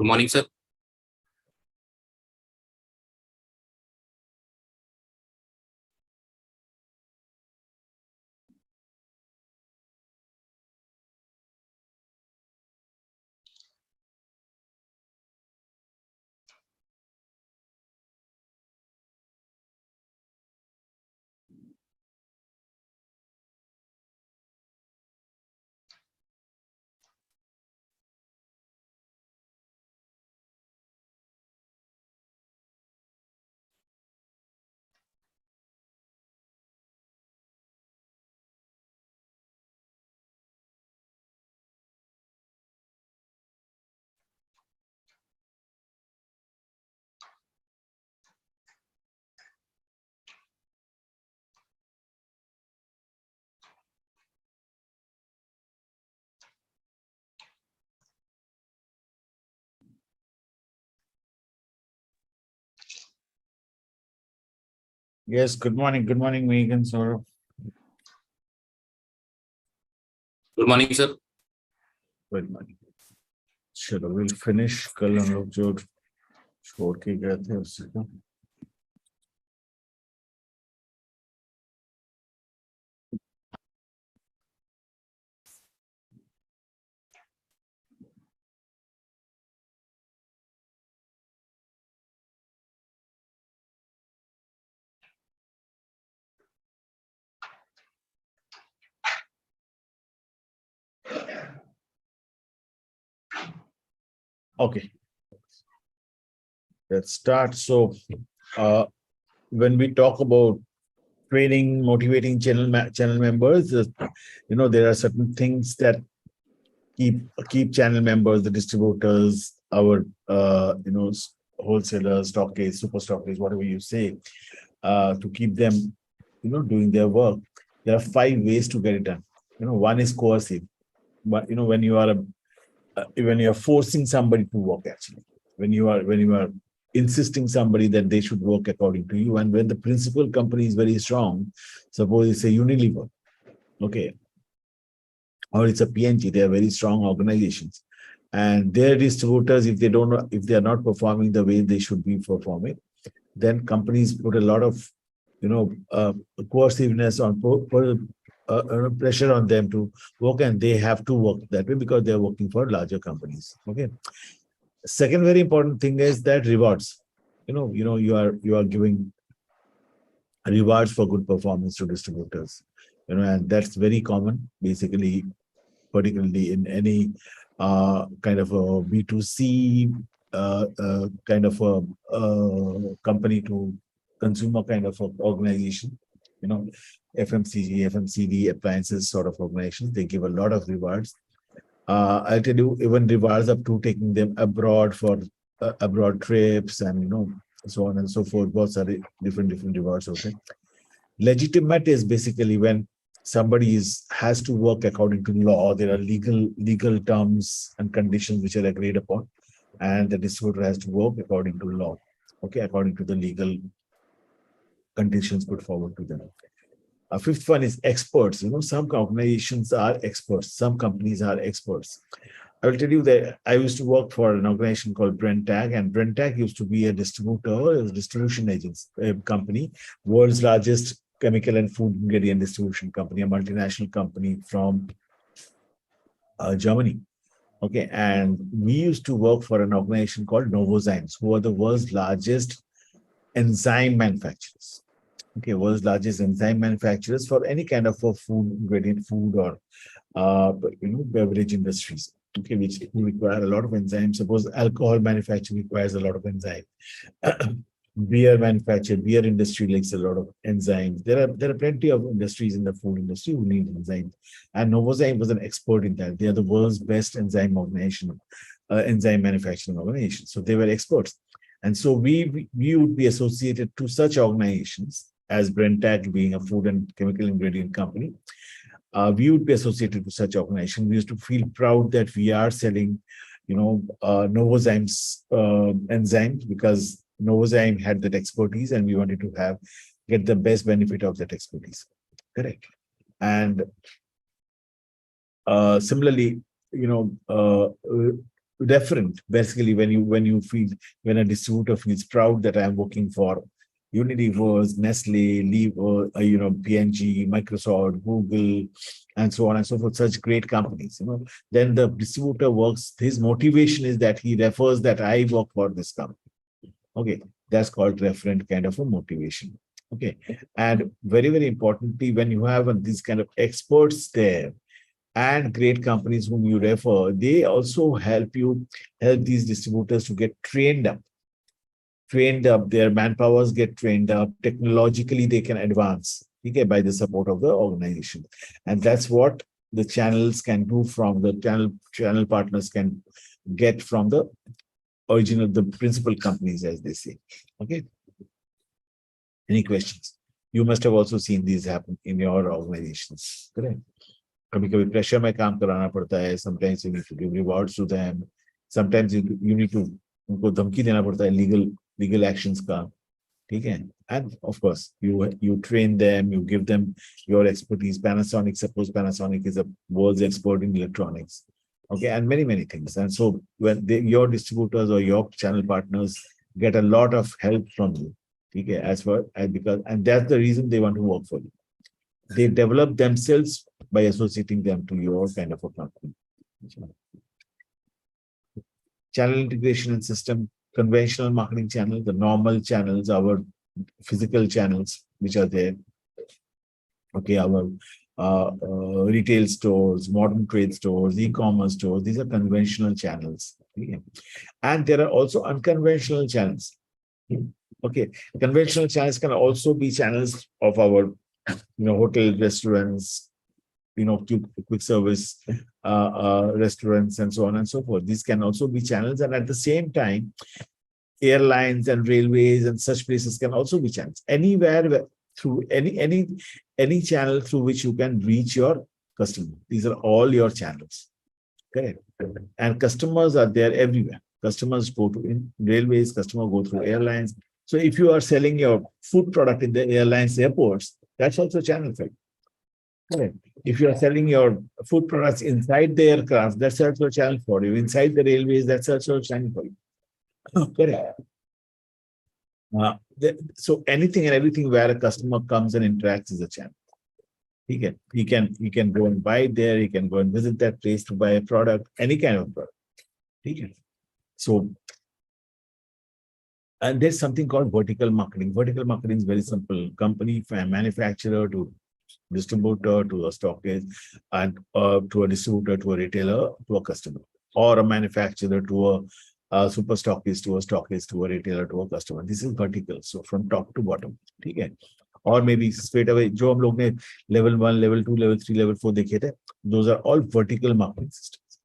Good morning, sir. Yes, good morning. Good morning, Megan, Saurabh. Good morning, sir. Good morning. चलो we'll finish. कल हम लोग जो छोड़ के गए थे उससे का Okay, let's start. So, when we talk about training, motivating channel members, there are certain things that keep channel members, the distributors, our wholesalers, stockists, super stockists, whatever you say, to keep them, doing their work. There are 5 ways to get it done. One is coercive, but when you are forcing somebody to work, actually, when you are insisting somebody that they should work according to you, and when the principal company is very strong, suppose it's a Unilever, okay, or it's a P&G, they are very strong organizations, and their distributors, if they are not performing the way they should be performing, then companies put a lot of coerciveness on pressure on them to work, and they have to work that way because they are working for larger companies. Okay. Second very important thing is that rewards. You are giving rewards for good performance to distributors. And that's very common, basically, particularly in any kind of a B2C kind of a company to consumer kind of organization, FMCG, appliances sort of organizations. They give a lot of rewards. I'll tell you, even rewards up to taking them abroad for abroad trips, and so on and so forth. Both are different rewards. Okay. Legitimate is basically when somebody has to work according to law. There are legal terms and conditions which are agreed upon, and the distributor has to work according to law, okay, according to the legal conditions put forward to them. A fifth one is experts. Some organizations are experts, some companies are experts. I will tell you that I used to work for an organization called Brenntag, and Brenntag used to be a distribution agency company, world's largest chemical and food ingredient distribution company, a multinational company from Germany. Okay, and we used to work for an organization called Novozymes, who are the world's largest enzyme manufacturers. Okay, world's largest enzyme manufacturers for any kind of a food ingredient, food or beverage industries. Okay, which require a lot of enzymes. Suppose alcohol manufacturing requires a lot of enzyme. Beer industry likes a lot of enzymes. There are plenty of industries in the food industry who need enzymes, and Novozymes was an expert in that. They are the world's best enzyme manufacturing organization. So they were experts, and so we would be associated to such organizations as Brenntag, being a food and chemical ingredient company. We would be associated with such organization. We used to feel proud that we are selling, Novozymes enzymes, because Novozyme had that expertise, and we wanted to get the best benefit of that expertise. Correct. And similarly, referent. Basically, when a distributor feels proud that I'm working for Unilever, Nestle, Lever, P&G, Microsoft, Google, and so on and so forth, such great companies, then the distributor works, his motivation is that he refers that I work for this company. Okay, that's called referent kind of a motivation. Okay, and very, very importantly, when you have these kind of experts there and great companies whom you refer, they also help these distributors to get trained up, their manpowers get trained up, technologically they can advance, okay, by the support of the organization. And that's what the channels can do from the channel partners can get from the the principal companies, as they say. Okay. Any questions? You must have also seen these happen in your organizations, correct? कभी-कभी pressure में काम कराना पड़ता है. Sometimes you need to give rewards to them. Sometimes you need to उनको धमकी देना पड़ता है legal actions का. ठीक है? And of course, you train them, you give them your expertise. Panasonic, suppose Panasonic is a world's expert in electronics. Okay, and many, many things. And so when your distributors or your channel partners get a lot of help from you. Okay, and that's the reason they want to work for you. They develop themselves by associating them to your kind of a company. Channel integration and system, conventional marketing channel, the normal channels, our physical channels, which are there. Okay, our retail stores, modern trade stores, e-commerce stores, these are conventional channels. Okay. And there are also unconventional channels. Okay, conventional channels can also be channels of our hotel, restaurants, quick service restaurants, and so on and so forth. These can also be channels, and at the same time, airlines and railways and such places can also be channels. Anywhere through any channel through which you can reach your customer. These are all your channels. Correct. And customers are there everywhere. Customers go to railways, customers go through airlines. So if you are selling your food product in the airlines, airports, that's also channel for you. Correct. If you are selling your food products inside the aircraft, that's also a channel for you. Inside the railways, that's also a channel for you. Correct. So anything and everything where a customer comes and interacts is a channel. He can go and buy there. He can go and visit that place to buy a product, any kind of product. So, and there's something called vertical marketing. Vertical marketing is very simple. Company from manufacturer to distributor to a stockist, and to a distributor, to a retailer, to a customer, or a manufacturer to a super stockist, to a retailer, to a customer. This is vertical. So from top to bottom. Okay. Or maybe straight away, जो हम लोग ने level 1, level 2, level 3, level 4 देखे थे, those are all vertical marketing systems.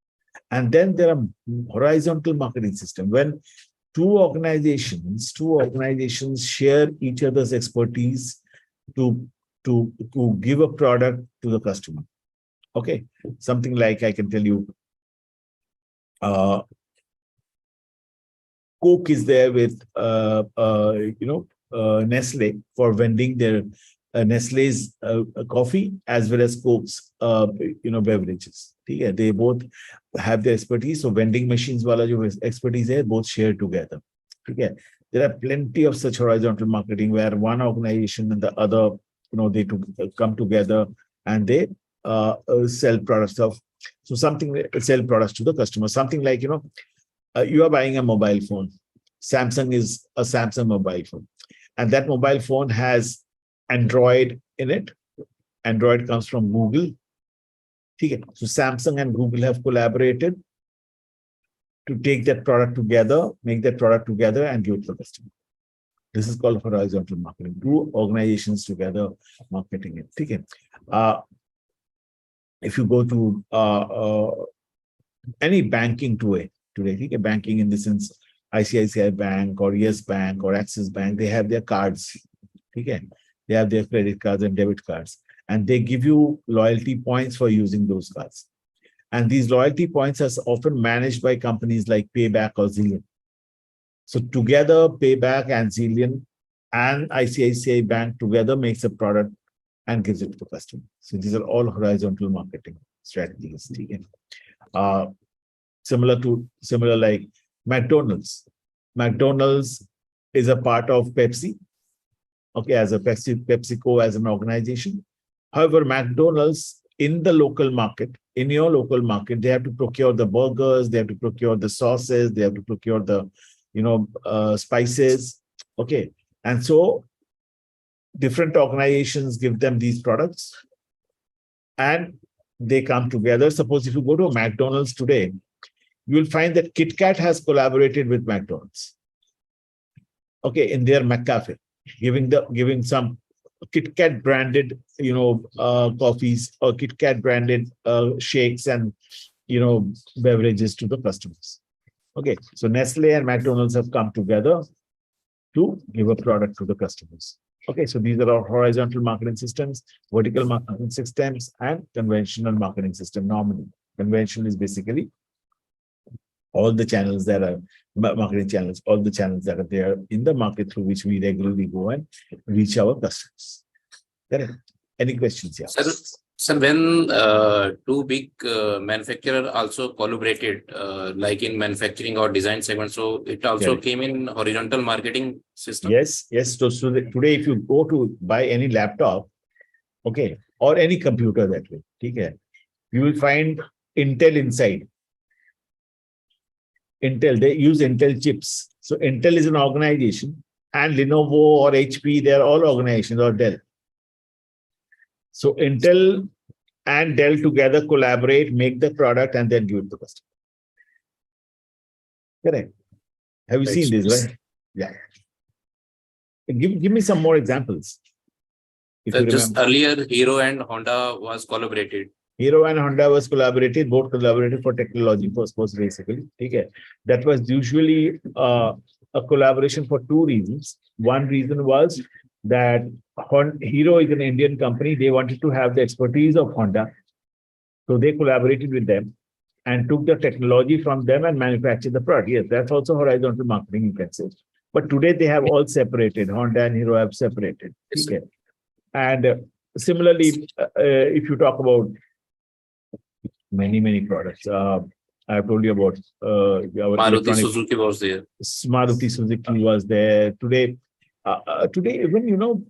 And then there are horizontal marketing system. When two organizations share each other's expertise to give a product to the customer. Okay, something like I can tell you, Coke is there with Nestle for vending their Nestle's coffee as well as Coke's beverages. Yeah, they both have their expertise. So vending machines wala jo expertise hai, both share together. Okay. There are plenty of such horizontal marketing where one organization and the other, they come together and they sell products sell products to the customer. Something like, you are buying a mobile phone. Samsung is a Samsung mobile phone. And that mobile phone has Android in it. Android comes from Google. Okay. So Samsung and Google have collaborated to take that product together, make that product together, and give it to the customer. This is called horizontal marketing. Two organizations together marketing it. Okay. If you go to any banking today, okay, banking in the sense ICICI Bank or Yes Bank or Axis Bank, they have their cards. Okay. They have their credit cards and debit cards, and they give you loyalty points for using those cards. And these loyalty points are often managed by companies like Payback or Zillion. So together, Payback and Zillion and ICICI Bank together makes a product and gives it to the customer. So these are all horizontal marketing strategies. similar like McDonald's. McDonald's is a part of Pepsi, okay, as a PepsiCo as an organization. However, McDonald's in the local market, in your local market, they have to procure the burgers, they have to procure the sauces, they have to procure the, spices, okay. And so different organizations give them these products and they come together. Suppose if you go to a McDonald's today, you will find that KitKat has collaborated with McDonald's, okay, in their McCafe, giving some KitKat branded, coffees or KitKat branded shakes and, beverages to the customers. Okay, so Nestle and McDonald's have come together to give a product to the customers. Okay, so these are our horizontal marketing systems, vertical marketing systems, and conventional marketing system. Normally, conventional is basically all the channels that are marketing channels, all the channels that are there in the market through which we regularly go and reach our customers. Correct. Any questions here? Sir, when two big manufacturers also collaborated, like in manufacturing or design segment, so it also came in horizontal marketing system? Yes. So today, if you go to buy any laptop, okay, or any computer that way, okay, you will find Intel inside. Intel, they use Intel chips. So Intel is an organization, and Lenovo or HP, they're all organizations, or Dell. So Intel and Dell together collaborate, make the product, and then give it to the customer. Correct. Have you seen this, right? Yeah. Give me some more examples. Just earlier, Hero and Honda was collaborated. Hero and Honda was collaborated, both collaborated for technology purpose, basically. Okay. That was usually a collaboration for two reasons. One reason was that Hero is an Indian company. They wanted to have the expertise of Honda. So they collaborated with them and took the technology from them and manufactured the product. Yes, that's also horizontal marketing, you can say. But today they have all separated. Honda and Hero have separated. Okay. And similarly, if you talk about many products, I've told you about Maruti Suzuki was there. Maruti Suzuki was there. Today, even,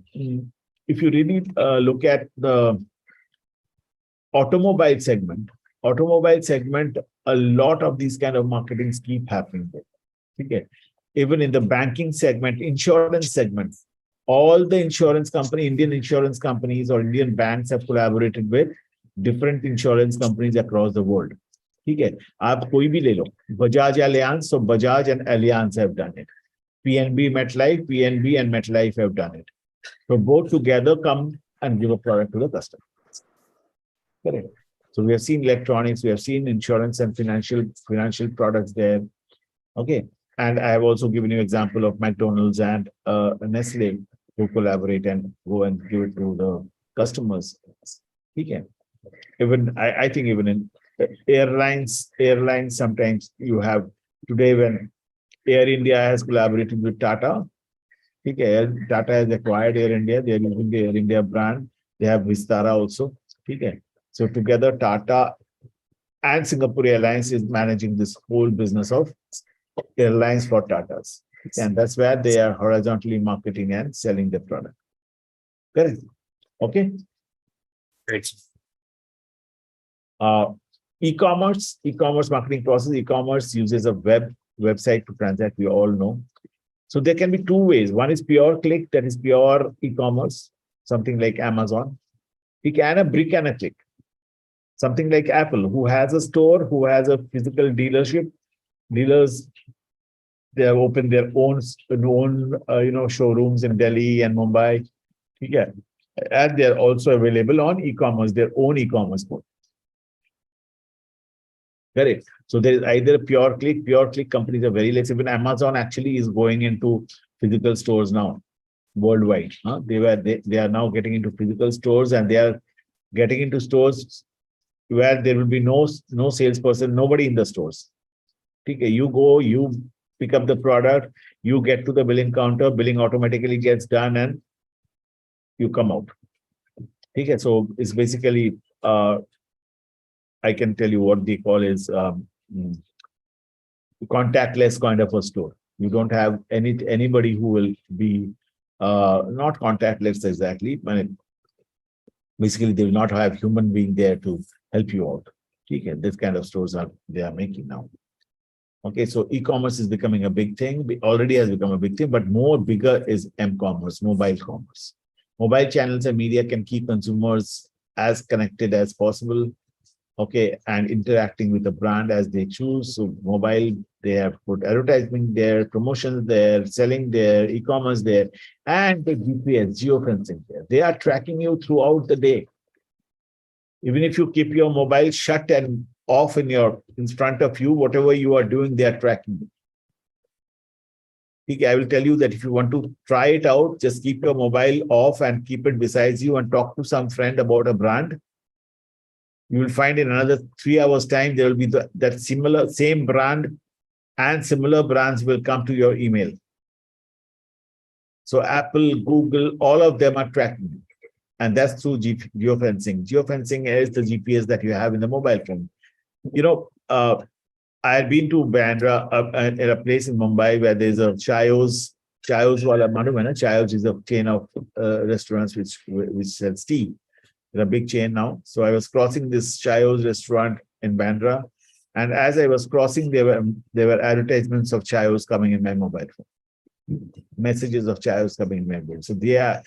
if you really look at the automobile segment, a lot of these kind of marketings keep happening there. Okay. Even in the banking segment, insurance segment, all the insurance company, Indian insurance companies or Indian banks have collaborated with different insurance companies across the world. Okay. आप कोई भी ले लो, Bajaj Allianz, so Bajaj and Allianz have done it. PNB and MetLife have done it. So both together come and give a product to the customer. Correct. So we have seen electronics, we have seen insurance and financial products there. Okay. And I have also given you example of McDonald's and Nestle who collaborate and go and give it to the customers. Okay. Even I think even in airlines sometimes you have today when Air India has collaborated with Tata. Okay. Tata has acquired Air India. They are using the Air India brand. They have Vistara also. Okay. So together Tata and Singapore Airlines is managing this whole business of airlines for Tatas. And that's where they are horizontally marketing and selling the product. Correct. Okay. Right. E-commerce marketing process. E-commerce uses a website to transact. We all know. So there can be two ways. One is pure click, that is pure e-commerce, something like Amazon. We can a brick and a click. Something like Apple, who has a store, who has a physical dealership. Dealers, they have opened their own showrooms in Delhi and Mumbai. Yeah. And they're also available on e-commerce, their own e-commerce board. Correct. So there is either a pure click companies are very less. Even Amazon actually is going into physical stores now, worldwide. They are now getting into physical stores, and they are getting into stores where there will be no salesperson, nobody in the stores. Okay, you go, you pick up the product, you get to the billing counter, billing automatically gets done, and you come out. Okay, so it's basically I can tell you what they call is contactless kind of a store. You don't have anybody who will be not contactless exactly, but basically they will not have human being there to help you out. Okay, this kind of stores are they are making now. Okay, so e-commerce is becoming a big thing. Already has become a big thing, but more bigger is m-commerce, mobile commerce. Mobile channels and media can keep consumers as connected as possible, okay, and interacting with the brand as they choose. So mobile, they have put advertising there, promotions there, selling there, e-commerce there, and the GPS, geofencing there. They are tracking you throughout the day. Even if you keep your mobile shut and off in front of you, whatever you are doing, they are tracking you. Okay, I will tell you that if you want to try it out, just keep your mobile off and keep it beside you and talk to some friend about a brand. You will find in another 3 hours time, there will be that same brand and similar brands will come to your email. So Apple, Google, all of them are tracking you. And that's through geofencing. Geofencing is the GPS that you have in the mobile phone. I had been to Bandra at a place in Mumbai where there's a Chayos wala madum hai na. Chayos is a chain of restaurants which sells tea. They're a big chain now. So I was crossing this Chayos restaurant in Bandra, and as I was crossing, there were advertisements of Chayos coming in my mobile phone. Messages of Chayos coming in my phone. So they are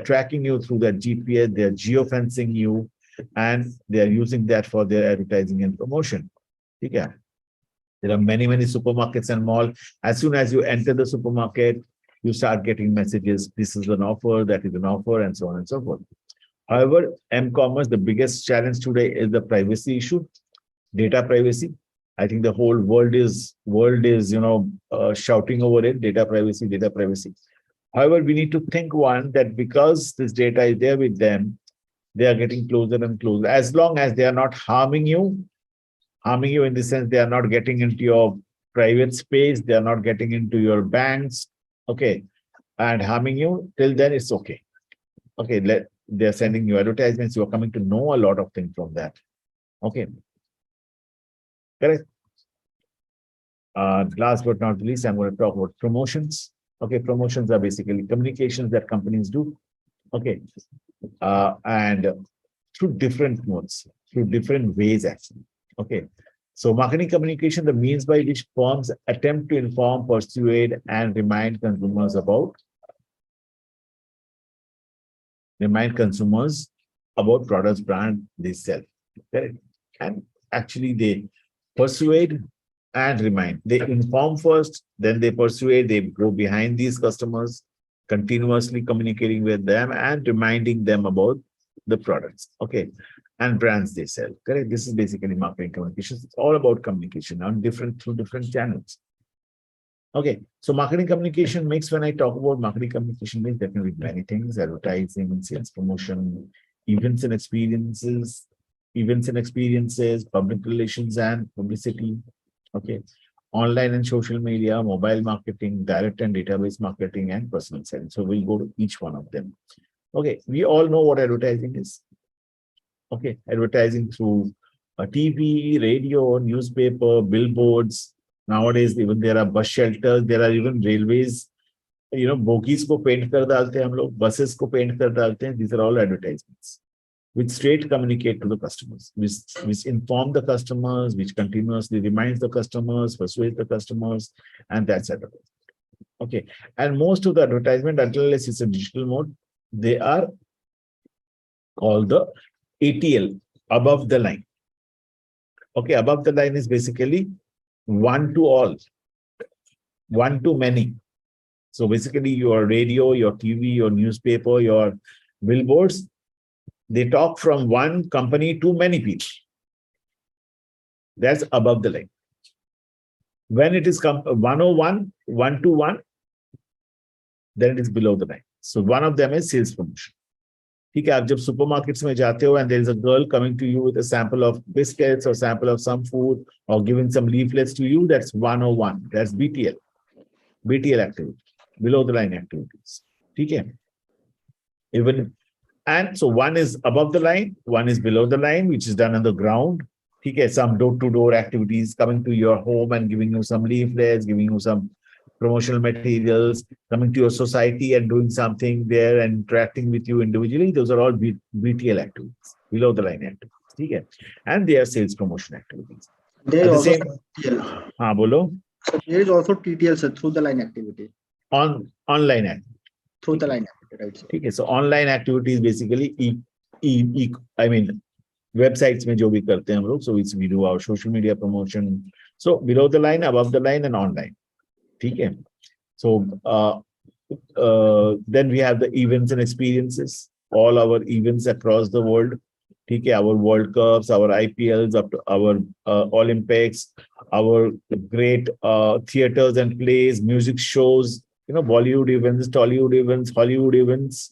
tracking you through their GPS. They are geofencing you, and they are using that for their advertising and promotion. Okay. There are many supermarkets and malls. As soon as you enter the supermarket, you start getting messages. This is an offer, that is an offer, and so on and so forth. However, m-commerce, the biggest challenge today is the privacy issue, data privacy. I think the whole world is shouting over it, data privacy, data privacy. However, we need to think that because this data is there with them, they are getting closer and closer. As long as they are not harming you in the sense they are not getting into your private space, they are not getting into your banks, okay, and harming you, till then it's okay. Okay, they're sending you advertisements, you are coming to know a lot of things from that. Okay. Correct. Last but not least, I'm going to talk about promotions. Okay, promotions are basically communications that companies do. Okay. And through different modes, through different ways, actually. Okay. So marketing communication, the means by which firms attempt to inform, persuade, and remind consumers about products, brand they sell. Correct? And actually they persuade and remind. They inform first, then they persuade, they go behind these customers, continuously communicating with them and reminding them about the products. Okay. And brands they sell. Correct. This is basically marketing communications. It's all about communication through different channels. Okay. So marketing communication makes, when I talk about marketing communication, means definitely many things: advertising, sales promotion, events and experiences, public relations and publicity. Okay. Online and social media, mobile marketing, direct and database marketing, and personal selling. So we'll go to each one of them. Okay. We all know what advertising is. Okay, advertising through TV, radio, newspaper, billboards. Nowadays, even there are bus shelters. There are even railways. Bogies ko paint kar dalte hain hum log, buses ko paint kar dalte hain. These are all advertisements, which straight communicate to the customers, which inform the customers, which continuously reminds the customers, persuades the customers, and that's it. Okay, and most of the advertisement, until it's a digital mode, they are called the ATL, above the line. Okay, above the line is basically one to all, one to many. So basically your radio, your TV, your newspaper, your billboards, they talk from one company to many people. That's above the line. When it is 101, 1-to-1, then it is below the line. So one of them is sales promotion. ठीक है, आप जब supermarkets में जाते हो and there is a girl coming to you with a sample of biscuits or sample of some food or giving some leaflets to you, that's 101. That's BTL. BTL activity, below the line activities. ठीक है? And so one is above the line, one is below the line, which is done on the ground. Okay, some door-to-door activities, coming to your home and giving you some leaflets, giving you some promotional materials, coming to your society and doing something there and interacting with you individually. Those are all BTL activities, below the line activities. Okay? And they are sales promotion activities. There is At the also same, TTL. bolo, So there is also TTL, sir, through the line activity. online activities. Through the line activity, right, sir? Okay, so online activities basically I mean websites में जो भी करते हैं हम लोग, so it's we do our social media promotion. So below the line, above the line, and online. ठीक है. So then we have the events and experiences, all our events across the world. ठीक है, our World Cups, our IPLs, up to our Olympics, our great theaters and plays, music shows, Bollywood events, Tollywood events, Hollywood events.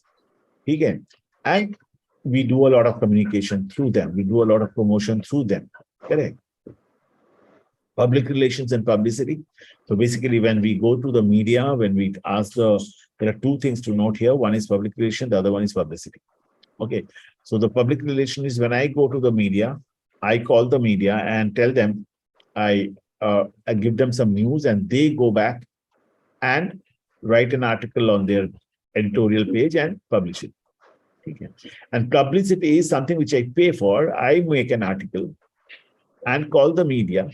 ठीक है. And we do a lot of communication through them. We do a lot of promotion through them. Correct. Public relations and publicity. So basically, when we go to the media, when we ask there are two things to note here. One is public relation, the other one is publicity. Okay. So the public relation is when I go to the media, I call the media and tell them, I give them some news, and they go back and write an article on their editorial page and publish it. Okay. And publicity is something which I pay for. I make an article and call the media,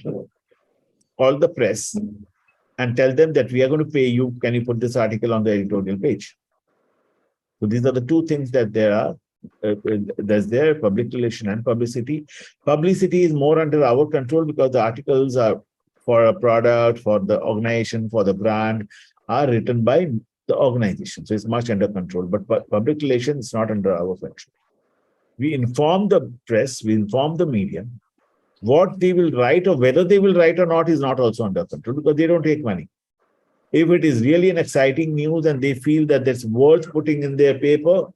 call the press, and tell them that we are going to pay you. Can you put this article on the editorial page? So these are the two things that there are. There's there public relation and publicity. Publicity is more under our control because the articles are for a product, for the organization, for the brand, are written by the organization. So it's much under control. But public relations is not under our control. We inform the press, we inform the media. What they will write or whether they will write or not is not also under control because they don't take money. If it is really an exciting news and they feel that that's worth putting in their paper,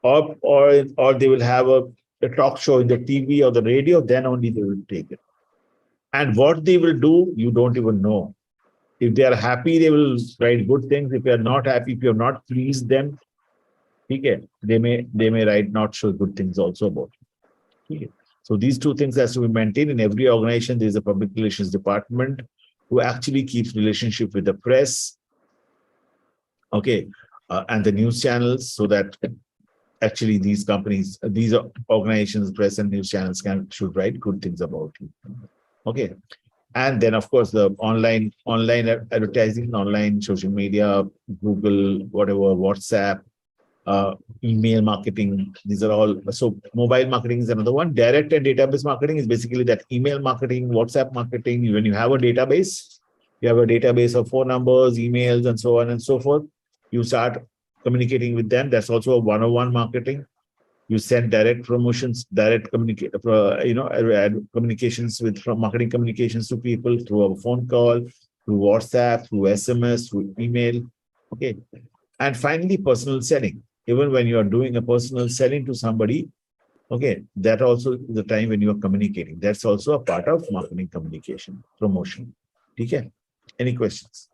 or they will have a talk show in the TV or the radio, then only they will take it. And what they will do, you don't even know. If they are happy, they will write good things. If you are not happy, if you have not pleased them, okay, they may write not so good things also about you. Okay. So these two things has to be maintained in every organization. There is a public relations department who actually keeps relationship with the press, okay, and the news channels, so that actually these companies, these organizations, press and news channels should write good things about you. Okay. And then, of course, the online advertising, online social media, Google, whatever, WhatsApp, email marketing. These are all. So mobile marketing is another one. Direct and database marketing is basically that email marketing, WhatsApp marketing. When you have a database, you have a database of phone numbers, emails, and so on and so forth. You start communicating with them. That's also a one-on-one marketing. You send direct promotions, direct communications from marketing communications to people through a phone call, through WhatsApp, through SMS, through email. Okay. And finally, personal selling. Even when you are doing a personal selling to somebody, okay, that also is the time when you are communicating. That's also a part of marketing communication, promotion. Okay. Any questions?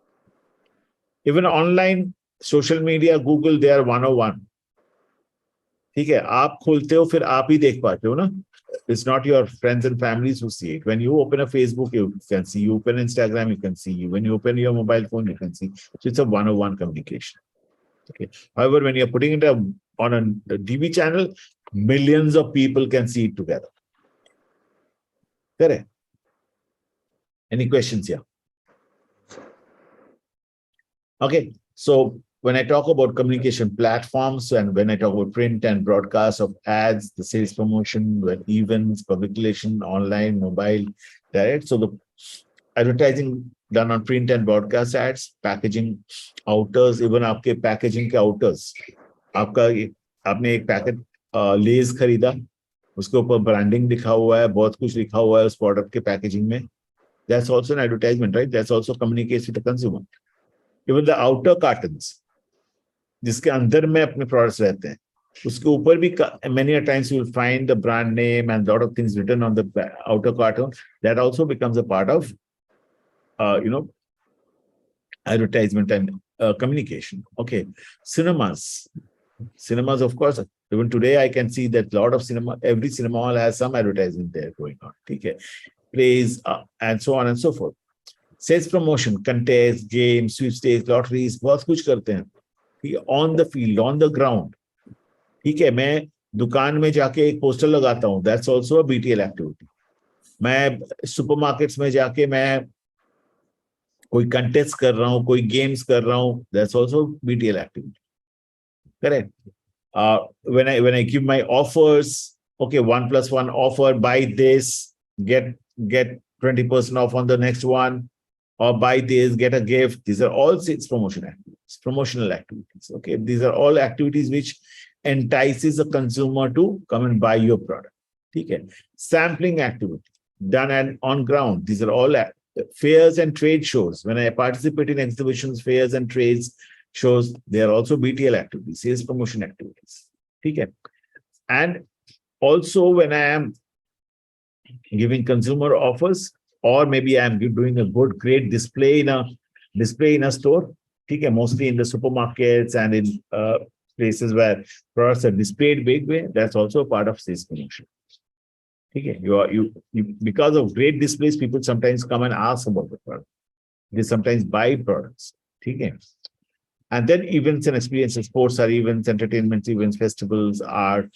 Even online, social media, Google, they are 101. ठीक है, आप खोलते हो फिर आप ही देख पाते हो ना. It's not your friends and families who see it. When you open a Facebook, you can see. You open Instagram, you can see. When you open your mobile phone, you can see. So it's a one-on-one communication. Okay. However, when you're putting it on a TV channel, millions of people can see it together. Correct. Any questions here? Okay. So when I talk about communication platforms and when I talk about print and broadcast of ads, the sales promotion, events, public relation, online, mobile, direct. So the advertising done on print and broadcast ads, packaging, outers, even आपके packaging के outers. आपने एक packet लेज खरीदा, उसके ऊपर branding लिखा हुआ है, बहुत कुछ लिखा हुआ है उस प्रोडक्ट के पैकेजिंग में. That's also an advertisement, right? That's also communicates with the consumer. Even the outer cartons, जिसके अंदर में अपने प्रोडक्ट्स रहते हैं, उसके ऊपर भी many a times you will find the brand name and a lot of things written on the outer carton. That also becomes a part of advertisement and communication. Okay. Cinemas, of course, Even today, I can see that a lot of cinema, every cinema hall has some advertising there going on. Okay, plays and so on and so forth. Sales promotion, contests, games, sweepstakes, lotteries, बहुत कुछ करते हैं. On the field, on the ground. ठीक है, मैं दुकान में जाके एक पोस्टर लगाता हूँ. That's also a BTL activity. मैं सुपरमार्केट्स में जाके मैं कोई कंटेस्ट कर रहा हूँ, कोई गेम्स कर रहा हूँ. That's also BTL activity. Correct. When I give my offers, okay, 1+1 offer, buy this, get 20% off on the next one, or buy this, get a gift. These are all sales promotion activities, promotional activities. Okay, these are all activities which entices the consumer to come and buy your product. Okay, sampling activity done on ground. These are all fairs and trade shows. When I participate in exhibitions, fairs and trades shows, they are also BTL activities, sales promotion activities. Okay, and also when I am giving consumer offers, or maybe I'm doing a great display in a store. Okay, mostly in the supermarkets and in places where products are displayed big way. That's also a part of sales promotion. Okay, you because of great displays, people sometimes come and ask about the product. They sometimes buy products. Okay. And then events and experiences, sports are events, entertainment events, festivals, art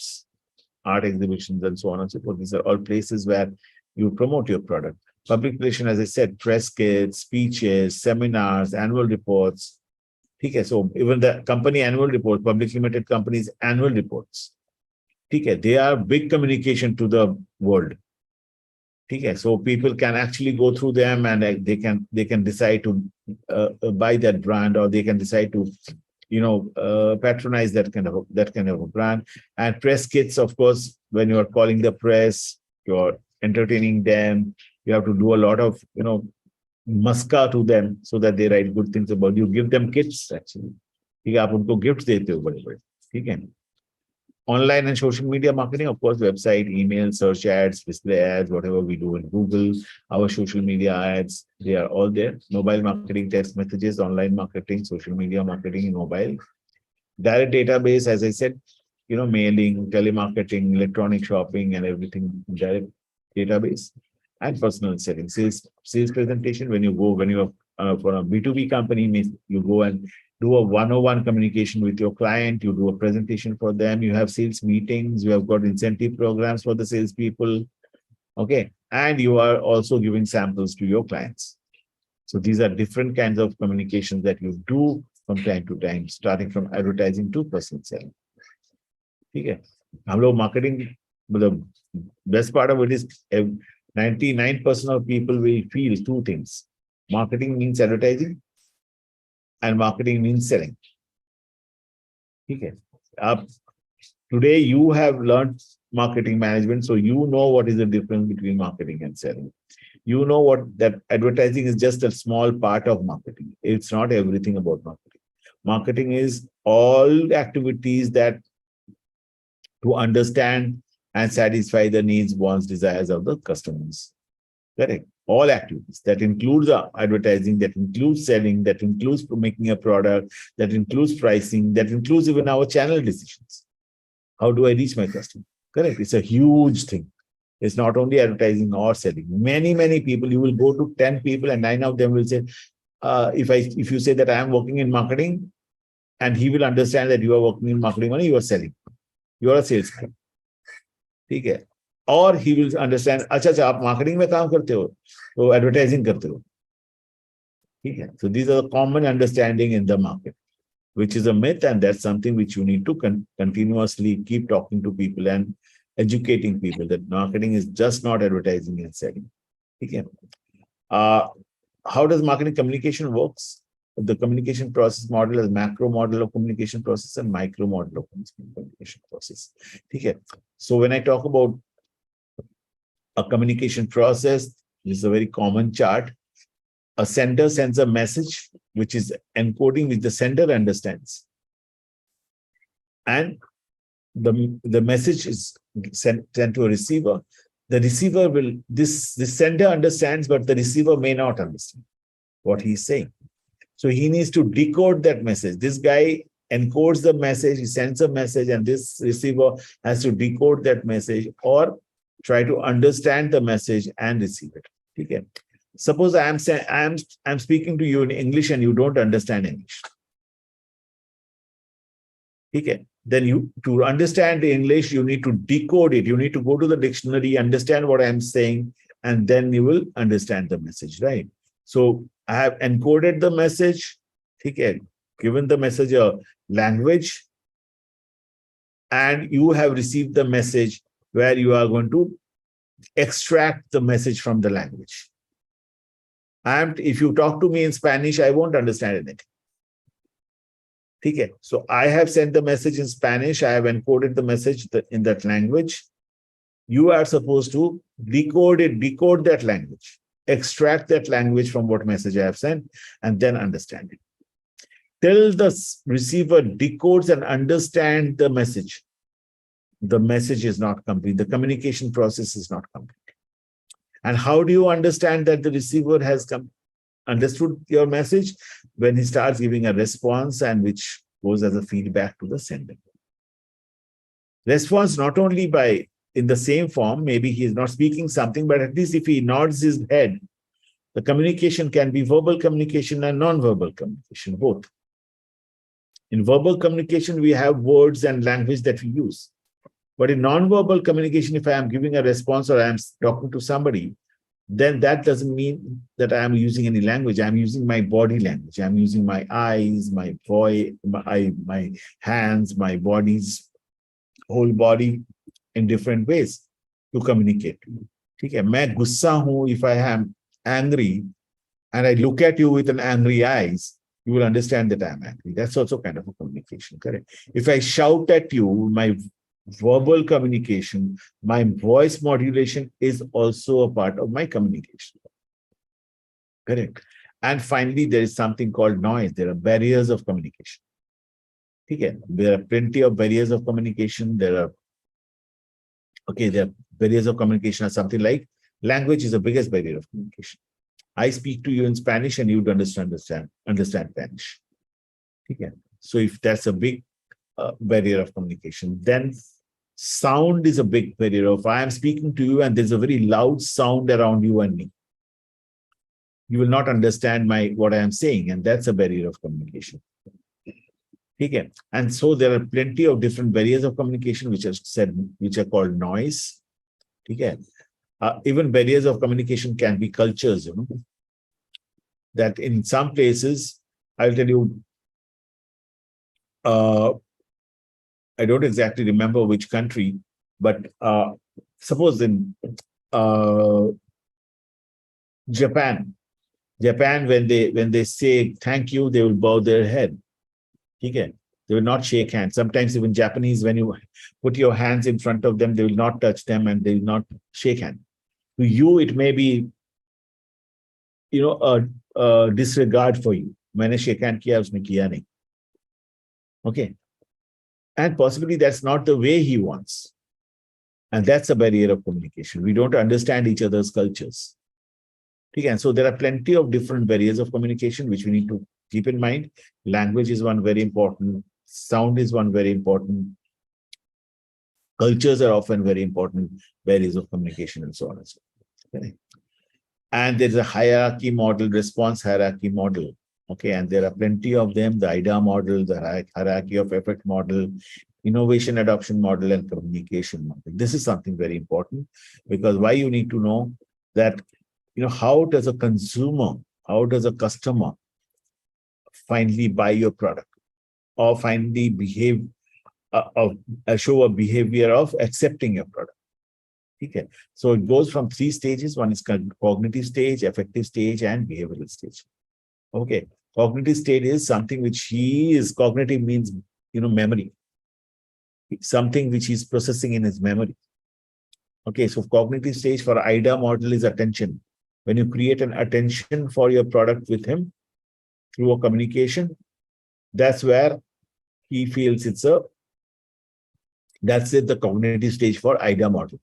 exhibitions, and so on and so forth. These are all places where you promote your product. Public relation, as I said, press kits, speeches, seminars, annual reports. Okay, so even the company annual report, public limited companies annual reports. Okay, they are big communication to the world. Okay, so people can actually go through them and they can decide to buy that brand, or they can decide to patronize that kind of a brand. And press kits, of course, when you are calling the press, you're entertaining them, you have to do a lot of muska to them so that they write good things about you. Give them kits actually. ठीक है, आप उनको gift देते हो बड़े-बड़े. ठीक है. Online and social media marketing, of course, website, email, search ads, display ads, whatever we do in Google, our social media ads, they are all there. Mobile marketing, text messages, online marketing, social media marketing in mobile. Direct database, as I said, mailing, telemarketing, electronic shopping, and everything, direct database. And personal selling, sales presentation. When you for a B2B company, you go and do a one-on-one communication with your client, you do a presentation for them, you have sales meetings, you have got incentive programs for the salespeople. Okay, and you are also giving samples to your clients. So these are different kinds of communications that you do from time to time, starting from advertising to personal selling. Okay, marketing, the best part of it is 99% of people will feel two things. Marketing means advertising, and marketing means selling. Okay. Today you have learned marketing management, so you know what is the difference between marketing and selling. You know that advertising is just a small part of marketing. It's not everything about marketing. Marketing is all activities that to understand and satisfy the needs, wants, desires of the customers. Correct. All activities that includes advertising, that includes selling, that includes making a product, that includes pricing, that includes even our channel decisions. How do I reach my customer? Correct. It's a huge thing. It's not only advertising or selling. Many people, you will go to 10 people and 9 of them will say, if you say that I am working in marketing, and he will understand that you are working in marketing, you are selling. You are a salesman. Okay. Or he will understand, अच्छा आप marketing में काम करते हो, तो advertising करते हो. Okay. So these are the common understanding in the market, which is a myth, and that's something which you need to continuously keep talking to people and educating people that marketing is just not advertising and selling. Okay. How does marketing communication works? The communication process model is macro model of communication process and micro model of communication process. Okay. So when I talk about a communication process, this is a very common chart. A sender sends a message, which is encoding which the sender understands. And the message is sent to a receiver. The receiver will, the sender understands, but the receiver may not understand what he's saying. So he needs to decode that message. This guy encodes the message, he sends a message, and this receiver has to decode that message or try to understand the message and receive it. Okay. Suppose I'm speaking to you in English and you don't understand English. Okay. Then to understand the English, you need to decode it. You need to go to the dictionary, understand what I'm saying, and then you will understand the message, right? So I have encoded the message, okay, given the message a language, and you have received the message where you are going to extract the message from the language. And if you talk to me in Spanish, I won't understand anything. Okay. So I have sent the message in Spanish. I have encoded the message in that language. You are supposed to decode that language, extract that language from what message I have sent, and then understand it. Till the receiver decodes and understands the message is not complete. The communication process is not complete. And how do you understand that the receiver has understood your message? When he starts giving a response, and which goes as a feedback to the sender. Response not only by in the same form, maybe he is not speaking something, but at least if he nods his head, the communication can be verbal communication and non-verbal communication, both. In verbal communication, we have words and language that we use. But in non-verbal communication, if I am giving a response or I am talking to somebody, then that doesn't mean that I am using any language. I'm using my body language. I'm using my eyes, my voice, my hands, my body's whole body in different ways to communicate. Okay, मैं गुस्सा हूँ, if I am angry and I look at you with an angry eyes, you will understand that I'm angry. That's also kind of a communication, correct? If I shout at you, my verbal communication, my voice modulation is also a part of my communication. Correct. And finally, there is something called noise. There are barriers of communication. Okay. There are plenty of barriers of communication. There are barriers of communication are something like language is the biggest barrier of communication. I speak to you in Spanish and you don't understand Spanish. Okay. So if that's a big barrier of communication, then sound is a big barrier. If I am speaking to you and there's a very loud sound around you and me, you will not understand what I am saying, and that's a barrier of communication. Okay. And so there are plenty of different barriers of communication which are called noise. Okay. Even barriers of communication can be cultures, that in some places, I'll tell you, I don't exactly remember which country, but suppose in Japan, when they say thank you, they will bow their head. Okay. They will not shake hands. Sometimes even Japanese, when you put your hands in front of them, they will not touch them and they will not shake hands. To you, it may be, a disregard for you. मैंने shake hand किया, उसने किया नहीं. Okay. And possibly that's not the way he wants. And that's a barrier of communication. We don't understand each other's cultures. Okay. And so there are plenty of different barriers of communication which we need to keep in mind. Language is one very important. Sound is one very important. Cultures are often very important barriers of communication and so on and so forth. Okay. And there's a hierarchy model, response hierarchy model. Okay, and there are plenty of them, the IDA model, the hierarchy of effect model, innovation adoption model, and communication model. This is something very important, because why you need to know that, how does a consumer, how does a customer finally buy your product or finally behave, show a behavior of accepting your product. Okay. So it goes from 3 stages. One is cognitive stage, affective stage, and behavioral stage. Okay. Cognitive state is something which cognitive means, memory. It's something which he's processing in his memory. Okay. So cognitive stage for IDA model is attention. When you create an attention for your product with him through a communication, that's where he feels that's it, the cognitive stage for IDA model.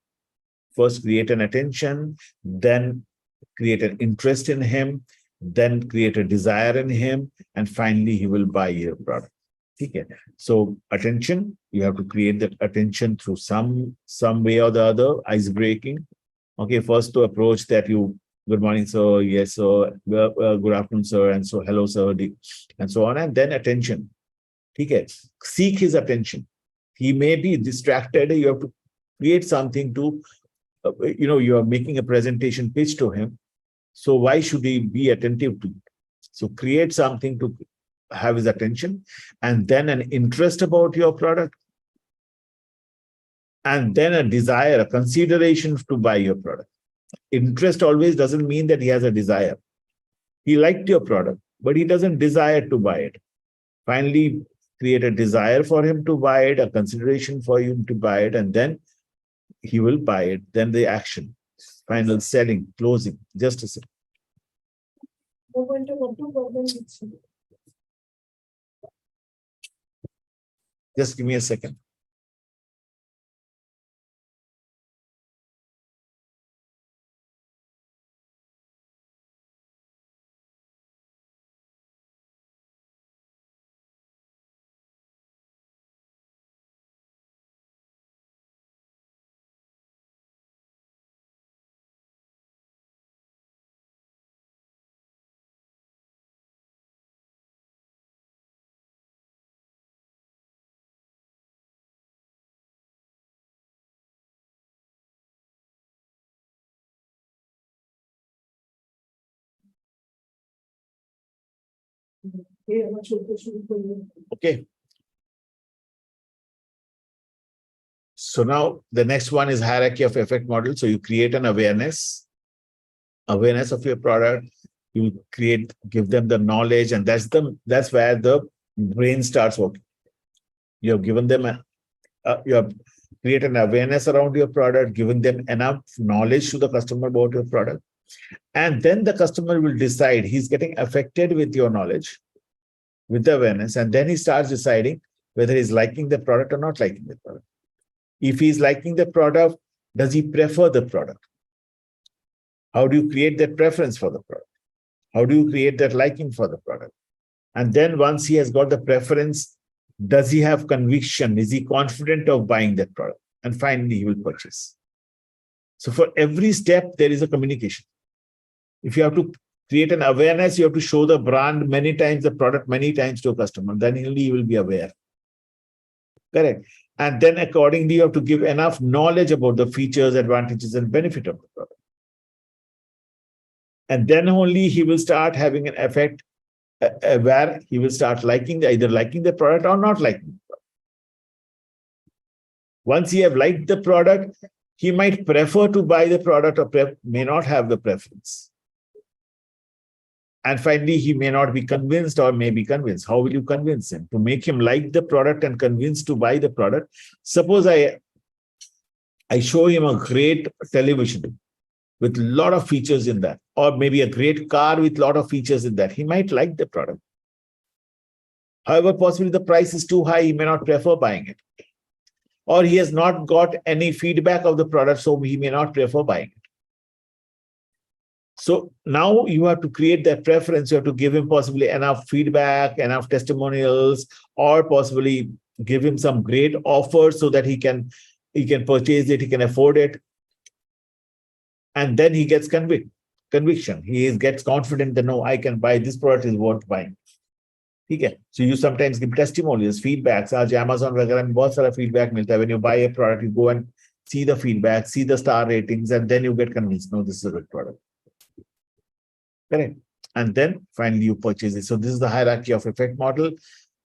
First create an attention, then create an interest in him, then create a desire in him, and finally he will buy your product. Okay. So attention, you have to create that attention through some way or the other, ice breaking. Okay, first to approach that you, good morning, sir, yes, sir, good afternoon, sir, and so hello, sir, and so on, and then attention. Okay, seek his attention. He may be distracted. You have to create something to, you are making a presentation pitch to him. So why should he be attentive to you? So create something to have his attention, and then an interest about your product, and then a desire, a consideration to buy your product. Interest always doesn't mean that he has a desire. He liked your product, but he doesn't desire to buy it. Finally, create a desire for him to buy it, a consideration for him to buy it, and then he will buy it. Then the action, final selling, closing, just a second. Just give me a second. Okay. So now the next one is hierarchy of effect model. So you create an awareness of your product. You give them the knowledge, and that's where the brain starts working. You have given them you have created an awareness around your product, given them enough knowledge to the customer about your product, and then the customer will decide. He's getting affected with your knowledge, with the awareness, and then he starts deciding whether he's liking the product or not liking the product. If he's liking the product, does he prefer the product? How do you create that preference for the product? How do you create that liking for the product? And then once he has got the preference, does he have conviction? Is he confident of buying that product? And finally, he will purchase. So for every step, there is a communication. If you have to create an awareness, you have to show the brand many times, the product many times to a customer. Then he will be aware. Correct. And then accordingly, you have to give enough knowledge about the features, advantages, and benefit of the product. And then only he will start having an effect where he will start either liking the product or not liking the product. Once he have liked the product, he might prefer to buy the product or may not have the preference. And finally, he may not be convinced or may be convinced. How will you convince him? To make him like the product and convinced to buy the product, suppose I show him a great television with a lot of features in that, or maybe a great car with a lot of features in that. He might like the product. However, possibly the price is too high. He may not prefer buying it. Or he has not got any feedback of the product, so he may not prefer buying it. So now you have to create that preference. You have to give him possibly enough feedback, enough testimonials, or possibly give him some great offers so that he can purchase it, he can afford it. And then he gets conviction. He gets confident that, no, I can buy this product, is worth buying. Okay. So you sometimes give testimonials, feedbacks. Amazon वगैरह में बहुत सारा feedback मिलता है. When you buy a product, you go and see the feedback, see the star ratings, and then you get convinced, no, this is a good product. Correct. And then finally you purchase it. So this is the hierarchy of effect model.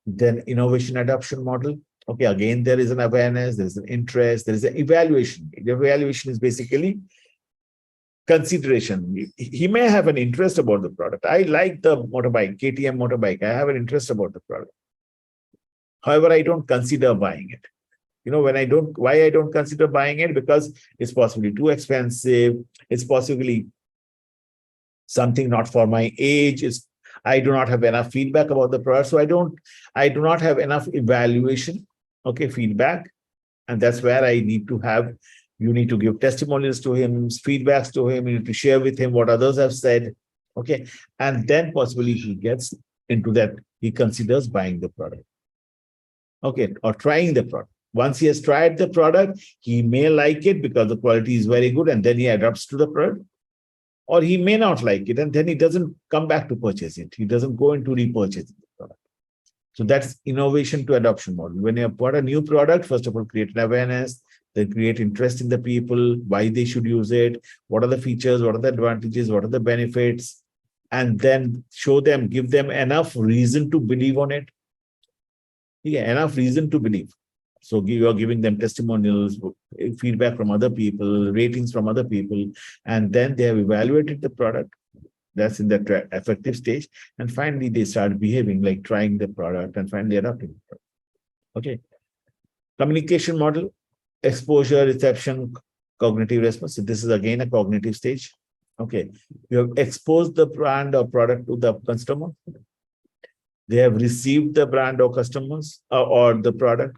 Then innovation adoption model. Okay, again, there is an awareness, there is an interest, there is an evaluation. The evaluation is basically consideration. He may have an interest about the product. I like the motorbike, KTM motorbike. I have an interest about the product. However, I don't consider buying it. Why I don't consider buying it? Because it's possibly too expensive. It's possibly something not for my age. I do not have enough feedback about the product. So I do not have enough evaluation, okay, feedback. And that's where you need to give testimonials to him, feedbacks to him, you need to share with him what others have said. Okay. And then possibly he gets into that, he considers buying the product. Okay, or trying the product. Once he has tried the product, he may like it because the quality is very good, and then he adapts to the product. Or he may not like it, and then he doesn't come back to purchase it. He doesn't go into repurchase the product. So that's innovation to adoption model. When you put a new product, first of all, create an awareness, then create interest in the people, why they should use it, what are the features, what are the advantages, what are the benefits, and then show them, give them enough reason to believe on it. Yeah, enough reason to believe. So you are giving them testimonials, feedback from other people, ratings from other people, and then they have evaluated the product. That's in the effective stage. And finally, they start behaving like trying the product and finally adopting the product. Okay. Communication model, exposure, reception, cognitive response. So this is again a cognitive stage. Okay. You have exposed the brand or product to the customer. They have received the brand or customers or the product,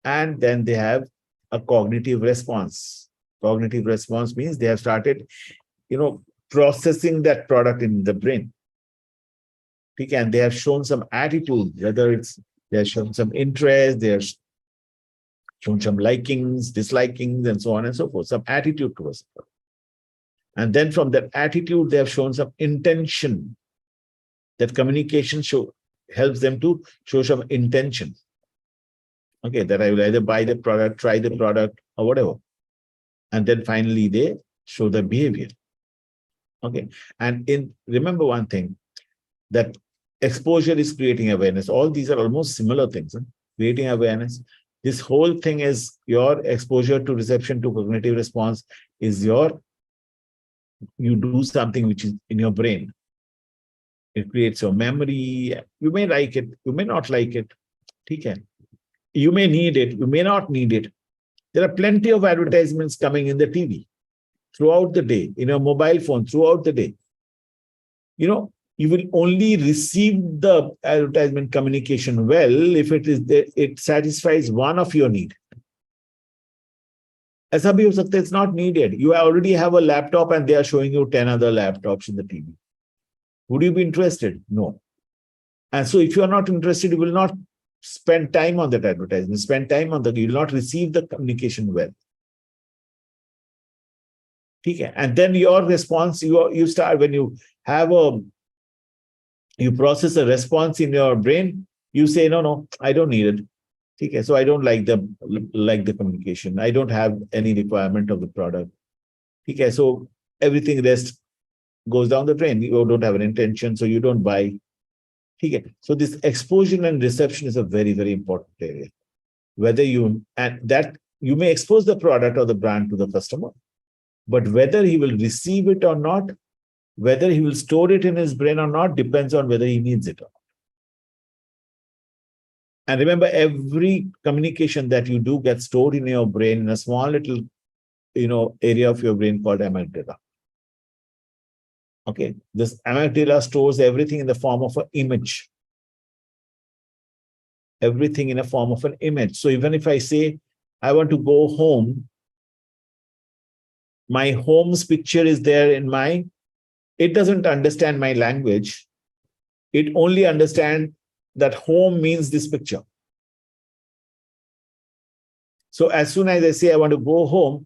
and then they have a cognitive response. Cognitive response means they have started, processing that product in the brain. Okay, and they have shown some attitude, whether it's they have shown some interest, they have shown some likings, dislikings, and so on and so forth, some attitude towards it. And then from that attitude, they have shown some intention. That communication helps them to show some intention. Okay, that I will either buy the product, try the product, or whatever. And then finally, they show the behavior. Okay, and remember one thing, that exposure is creating awareness. All these are almost similar things. Creating awareness. This whole thing is your exposure to reception to cognitive response is you do something which is in your brain. It creates your memory. You may like it, you may not like it. Okay. You may need it, you may not need it. There are plenty of advertisements coming in the TV throughout the day, in your mobile phone throughout the day. You will only receive the advertisement communication well if it satisfies one of your need. Aisa bhi ho sakta hai, it's not needed. You already have a laptop and they are showing you 10 other laptops in the TV. Would you be interested? No. And so if you are not interested, you will not spend time on that advertisement, you will not receive the communication well. Okay. And then your response, you start, when you have you process a response in your brain, you say, no, I don't need it. Okay. So I don't like the communication. I don't have any requirement of the product. Okay. So everything rest goes down the drain. You don't have an intention, so you don't buy. Okay. So this exposure and reception is a very, very important area. Whether you may expose the product or the brand to the customer, but whether he will receive it or not, whether he will store it in his brain or not, depends on whether he needs it or not. And remember, every communication that you do gets stored in your brain in a small little, area of your brain called amygdala. Okay, this amygdala stores everything in the form of an image. Everything in a form of an image. So even if I say, I want to go home, my home's picture is there it doesn't understand my language. It only understands that home means this picture. So as soon as I say I want to go home,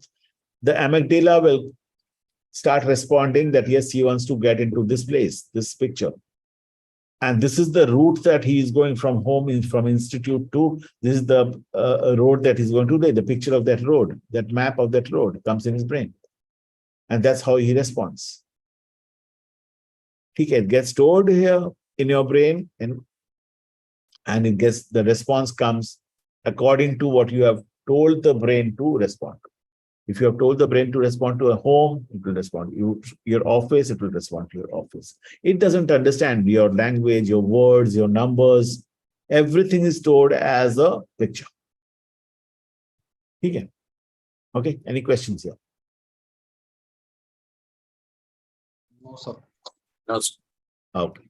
the amygdala will start responding that yes, he wants to get into this place, this picture. And this is the route that he is going from home, from institute to, this is the road that he's going to do. The picture of that road, that map of that road comes in his brain. And that's how he responds. It gets stored here in your brain, and the response comes according to what you have told the brain to respond. If you have told the brain to respond to a home, it will respond. Your office, it will respond to your office. It doesn't understand your language, your words, your numbers. Everything is stored as a picture. Okay. Any questions here? No, sir. Okay.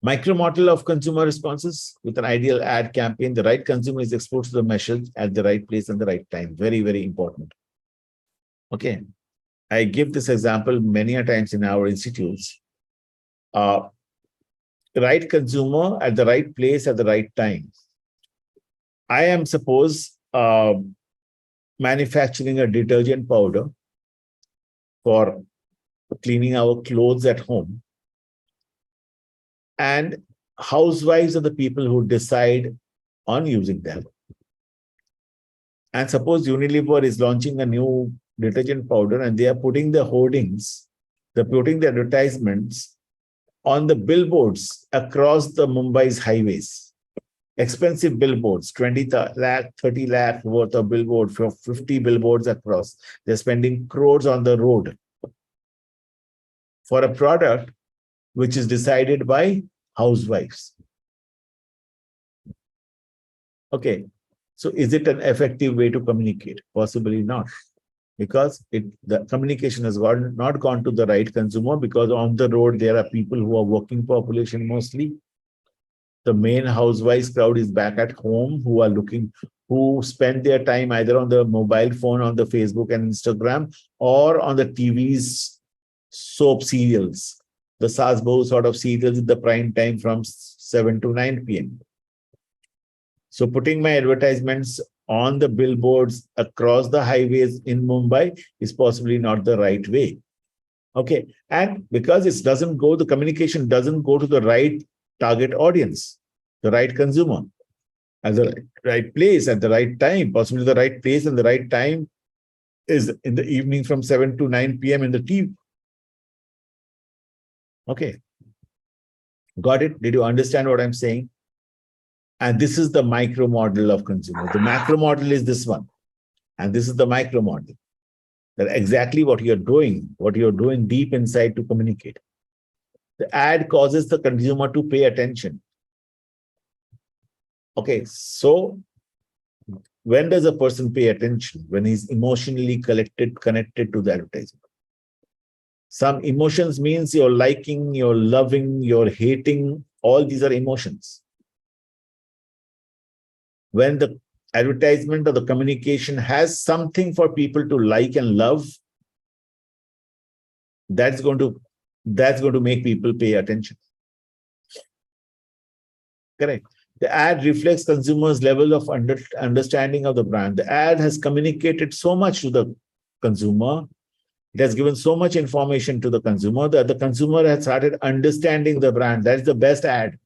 Micro model of consumer responses with an ideal ad campaign. The right consumer is exposed to the message at the right place and the right time. Very, very important. Okay. I give this example many a times in our institutes. right consumer at the right place at the right time. I am suppose manufacturing a detergent powder for cleaning our clothes at home. And housewives are the people who decide on using them. And suppose Unilever is launching a new detergent powder and they are putting the hoardings, they're putting the advertisements on the billboards across the Mumbai's highways. Expensive billboards, 20 lakh, 30 lakh worth of billboard for 50 billboards across. They're spending crores on the road for a product which is decided by housewives. Okay, so is it an effective way to communicate? Possibly not, because the communication has not gone to the right consumer, because on the road there are people who are working population mostly. The main housewives crowd is back at home, who spend their time either on the mobile phone, on the Facebook and Instagram, or on the TV's soap serials, the Sasbo sort of serials in the prime time from 7 to 9 p.m. So putting my advertisements on the billboards across the highways in Mumbai is possibly not the right way. Okay. And because the communication doesn't go to the right target audience, the right consumer, at the right place, at the right time, possibly the right place and the right time is in the evening from 7 to 9 p.m. in the TV. Okay. Got it? Did you understand what I'm saying? And this is the micro model of consumer. The macro model is this one. And this is the micro model. That exactly what you're doing deep inside to communicate. The ad causes the consumer to pay attention. Okay, so when does a person pay attention? When he's emotionally connected to the advertisement. Some emotions means you're liking, you're loving, you're hating. All these are emotions. When the advertisement or the communication has something for people to like and love, that's going to make people pay attention. Correct. The ad reflects consumers' level of understanding of the brand. The ad has communicated so much to the consumer. It has given so much information to the consumer that the consumer has started understanding the brand. That's the best ad.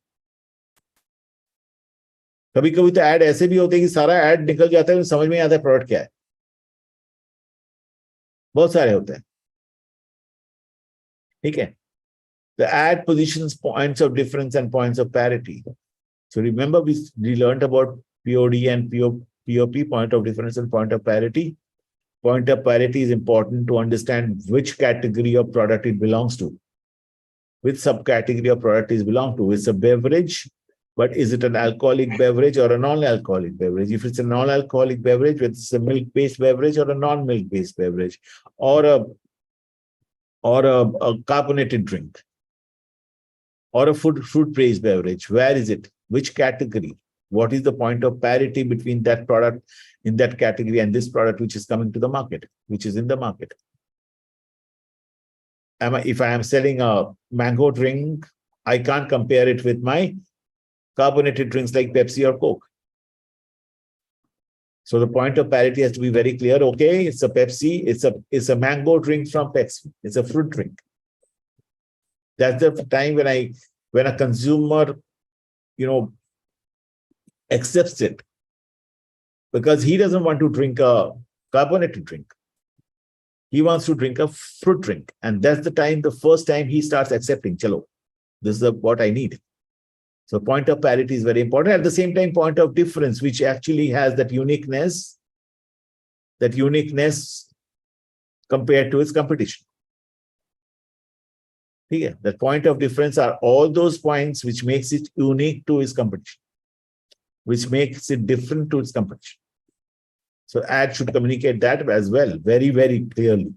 कभी कभी तो add ऐसे भी होते हैं कि सारा add निकल जाता है, समझ में आता है प्रोडक्ट क्या है. बहुत सारे होते हैं. ठीक है. The ad positions points of difference and points of parity. So remember we learned about POD and POP, point of difference and point of parity. Point of parity is important to understand which category of product it belongs to, which subcategory of product it belongs to. It's a beverage, but is it an alcoholic beverage or a non-alcoholic beverage? If it's a non-alcoholic beverage, whether it's a milk-based beverage or a non-milk-based beverage, or a carbonated drink, or a fruit-based beverage, where is it? Which category? What is the point of parity between that product in that category and this product which is coming to the market, which is in the market? If I am selling a mango drink, I can't compare it with my carbonated drinks like Pepsi or Coke. So the point of parity has to be very clear. Okay, it's a Pepsi, it's a mango drink from Pepsi, it's a fruit drink. That's the time when a consumer, accepts it, because he doesn't want to drink a carbonated drink. He wants to drink a fruit drink. And that's the first time he starts accepting, chalo, this is what I need. So point of parity is very important. At the same time, point of difference, which actually has that uniqueness compared to its competition. Yeah, the point of difference are all those points which makes it unique to its competition, which makes it different to its competition. So ad should communicate that as well, very, very clearly.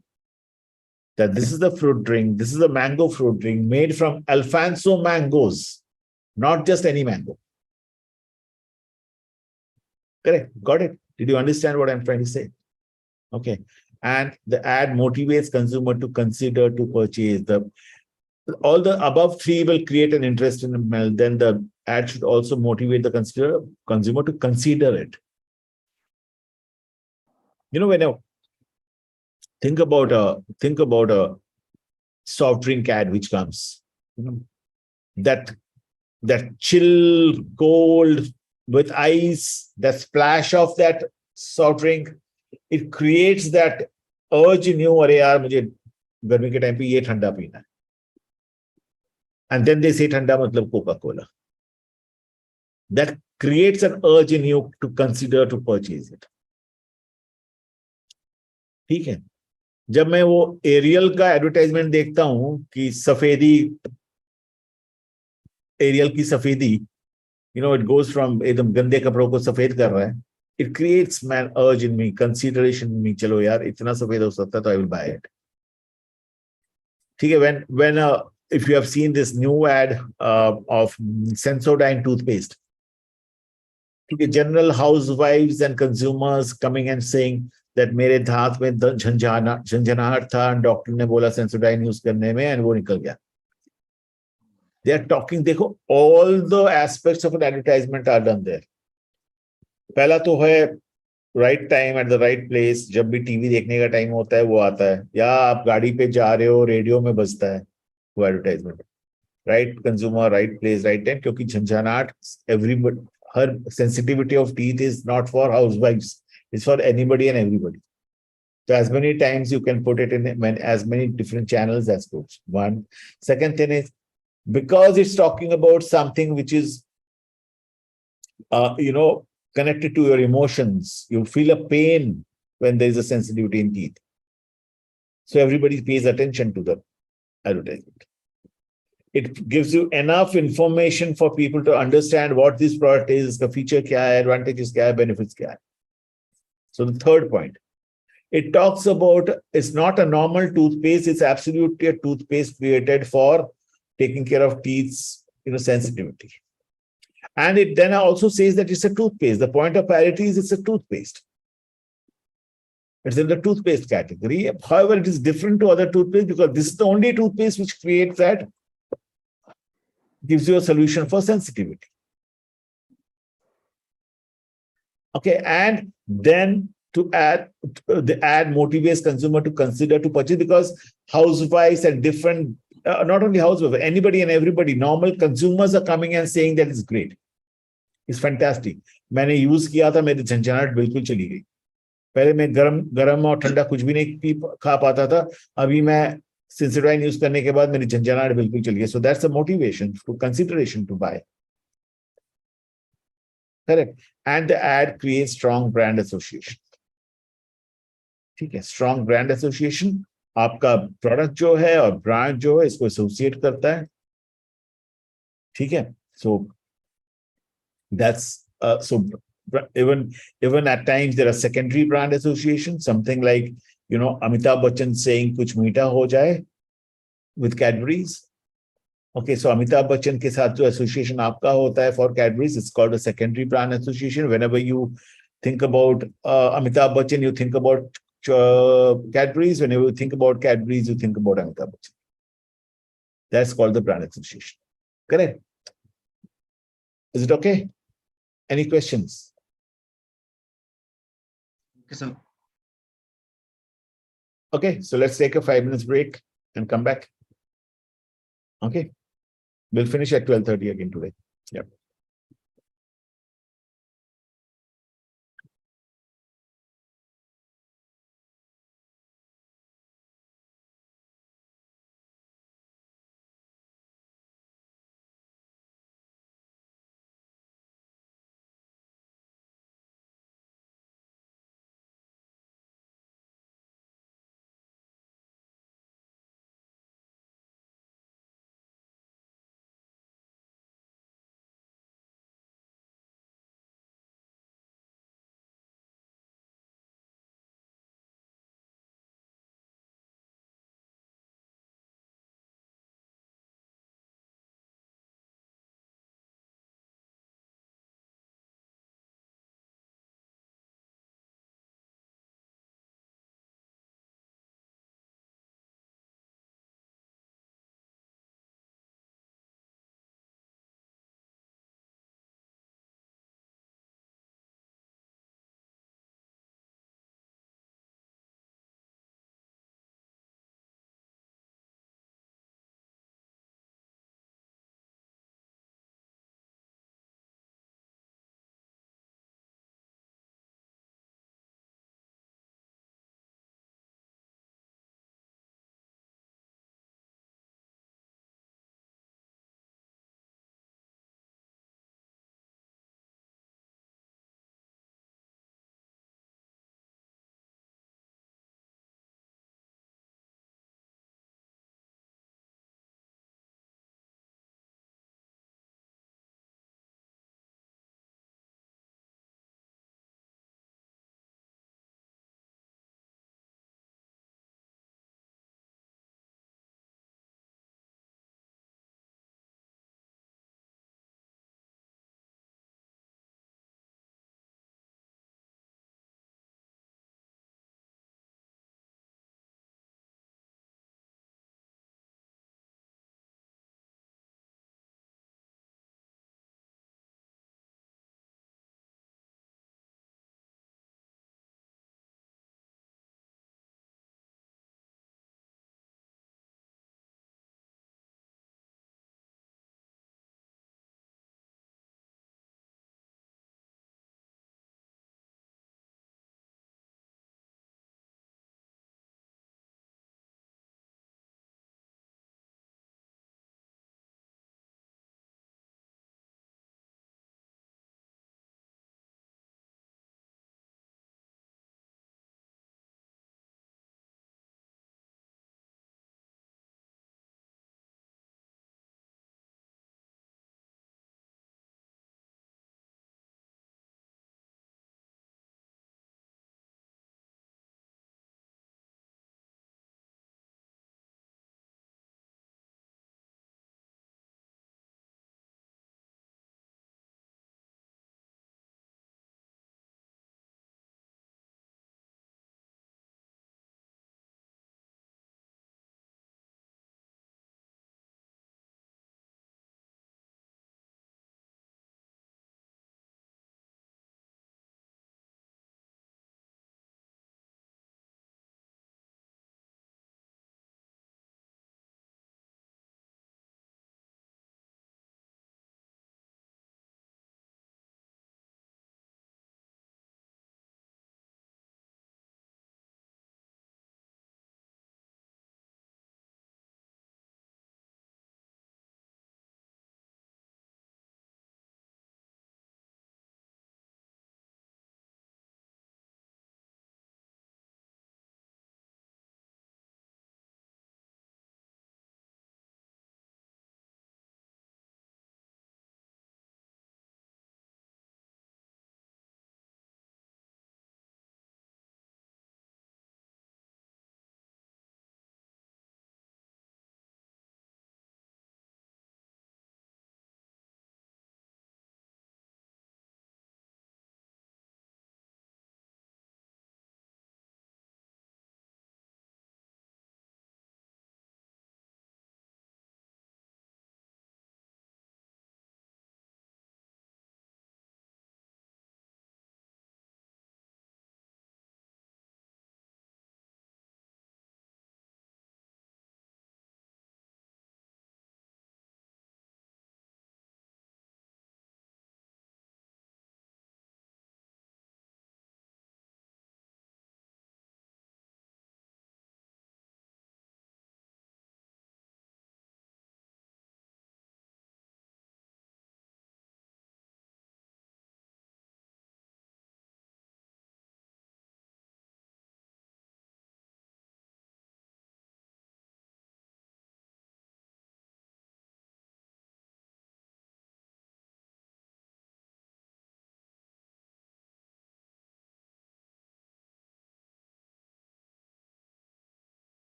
That this is the fruit drink, this is a mango fruit drink made from Alfonso mangoes, not just any mango. Correct. Got it. Did you understand what I'm trying to say? Okay. And the ad motivates consumer to consider to purchase. all the above three will create an interest in the smell. Then the ad should also motivate the consumer to consider it. When I think about a soft drink ad which comes, that chill cold with ice, the splash of that soft drink, it creates that urge in you, अरे यार मुझे गर्मी के time पे ये ठंडा पीना है. And then they say ठंडा मतलब Coca-Cola. That creates an urge in you to consider to purchase it. ठीक है. जब मैं वो एरियल का एडवर्टाइजमेंट देखता हूं कि एरियल की सफेदी, it goes from एकदम गंदे कपड़ों को सफेद कर रहा है. It creates man urge in me, consideration in me. चलो यार इतना सफेद हो सकता है तो I will buy it. ठीक है. When if you have seen this new ad of Sensodyne toothpaste, okay, general housewives and consumers coming and saying that मेरे दांत में झंझनाहट था, डॉक्टर ने बोला Sensodyne यूज करने में, and वो निकल गया. They are talking, देखो, all the aspects of an advertisement are done there. पहला तो है right time at the right place. जब भी टीवी देखने का टाइम होता है वो आता है, या आप गाड़ी पे जा रहे हो रेडियो में बजता है वो advertisement. Right consumer, right place, right time. क्योंकि झंझनाहट, एवरीबडी, हर sensitivity of teeth is not for हाउसवाइफ्स, it's for anybody and everybody. So as many times you can put it in as many different channels as possible. One. Second thing is, because it's talking about something which is connected to your emotions, you feel a pain when there is a sensitivity in teeth. So everybody pays attention to the advertisement. It gives you enough information for people to understand what this product is, the feature kya hai, advantages kya hai, benefits kya hai. So the third point, it talks about, it's not a normal toothpaste, it's absolutely a toothpaste created for taking care of teeth's sensitivity. And it then also says that it's a toothpaste. The point of parity is it's a toothpaste. It's in the toothpaste category. However, it is different to other toothpaste because this is the only toothpaste which creates that, gives you a solution for sensitivity. Okay, and then the ad motivates consumer to consider to purchase, because housewives and different, not only housewives, anybody and everybody, normal consumers are coming and saying that it's great, it's fantastic. मैंने use किया था, मेरी झंझनाहट बिल्कुल चली गई. पहले मैं गरम और ठंडा कुछ भी नहीं खा पाता था, अभी मैं Sensodyne यूज करने के बाद मेरी झंझनाहट बिल्कुल चली गई. So that's a motivation to consideration to buy. Correct. And the ad creates strong brand association. ठीक है. स्ट्रॉन्ग ब्रांड एसोसिएशन, आपका प्रोडक्ट जो है और ब्रांड जो है इसको एसोसिएट करता है. ठीक है. So that's so even at times there are secondary brand association, something like Amitabh Bachchan saying कुछ मीठा हो जाए with Cadbury's. Okay, so Amitabh Bachchan के साथ जो association आपका होता है for Cadbury's, it's called a secondary brand association. Whenever you think about Amitabh Bachchan, you think about Cadbury's. Whenever you think about Cadbury's, you think about Amitabh Bachchan. That's called the brand association. Correct? Is it okay? Any questions? Okay, sir. Okay, so let's take a 5 minutes break and come back. Okay, we'll finish at 12:30 again today. Yeah.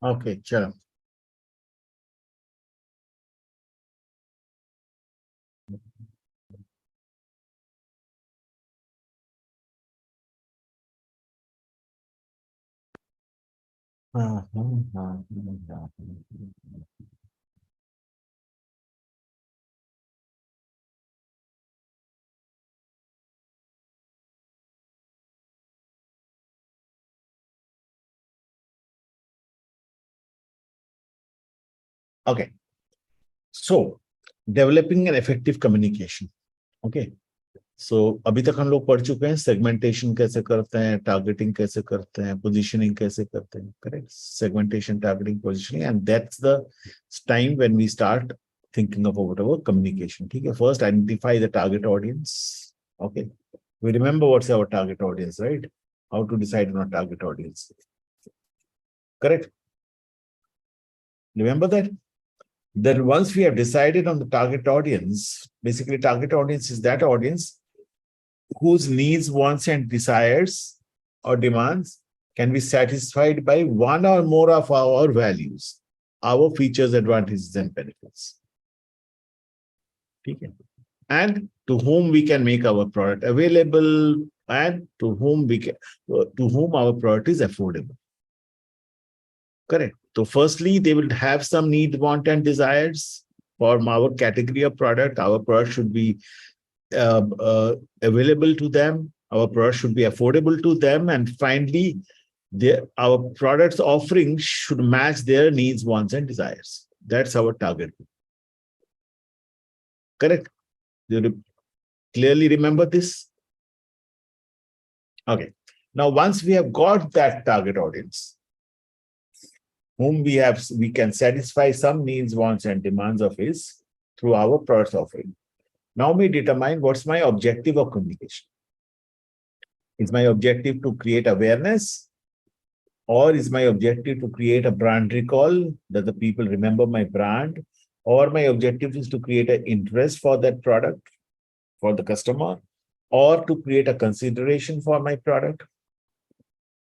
Okay, chalo. Okay, so developing an effective communication. Okay, so अभी तक हम लोग पढ़ चुके हैं segmentation कैसे करते हैं, टारगेटिंग कैसे करते हैं, पोजीशनिंग कैसे करते हैं, correct? Segmentation, targeting, positioning, and that's the time when we start thinking about our communication. ठीक है, first identify the target audience. Okay, we remember what's our target audience, right? How to decide on our target audience, correct? Remember that? Then once we have decided on the target audience, basically target audience is that audience whose needs, wants, and desires or demands can be satisfied by one or more of our values, our features, advantages, and benefits. Okay. And to whom we can make our product available, and to whom our product is affordable. Correct. So firstly, they will have some need, want, and desires for our category of product. Our product should be available to them. Our product should be affordable to them. And finally, our product's offering should match their needs, wants, and desires. That's our target. Correct? You clearly remember this? Okay. Now, once we have got that target audience, whom we can satisfy some needs, wants, and demands of his through our product offering. Now we determine what's my objective of communication. Is my objective to create awareness, or is my objective to create a brand recall, that the people remember my brand, or my objective is to create an interest for that product for the customer, or to create a consideration for my product,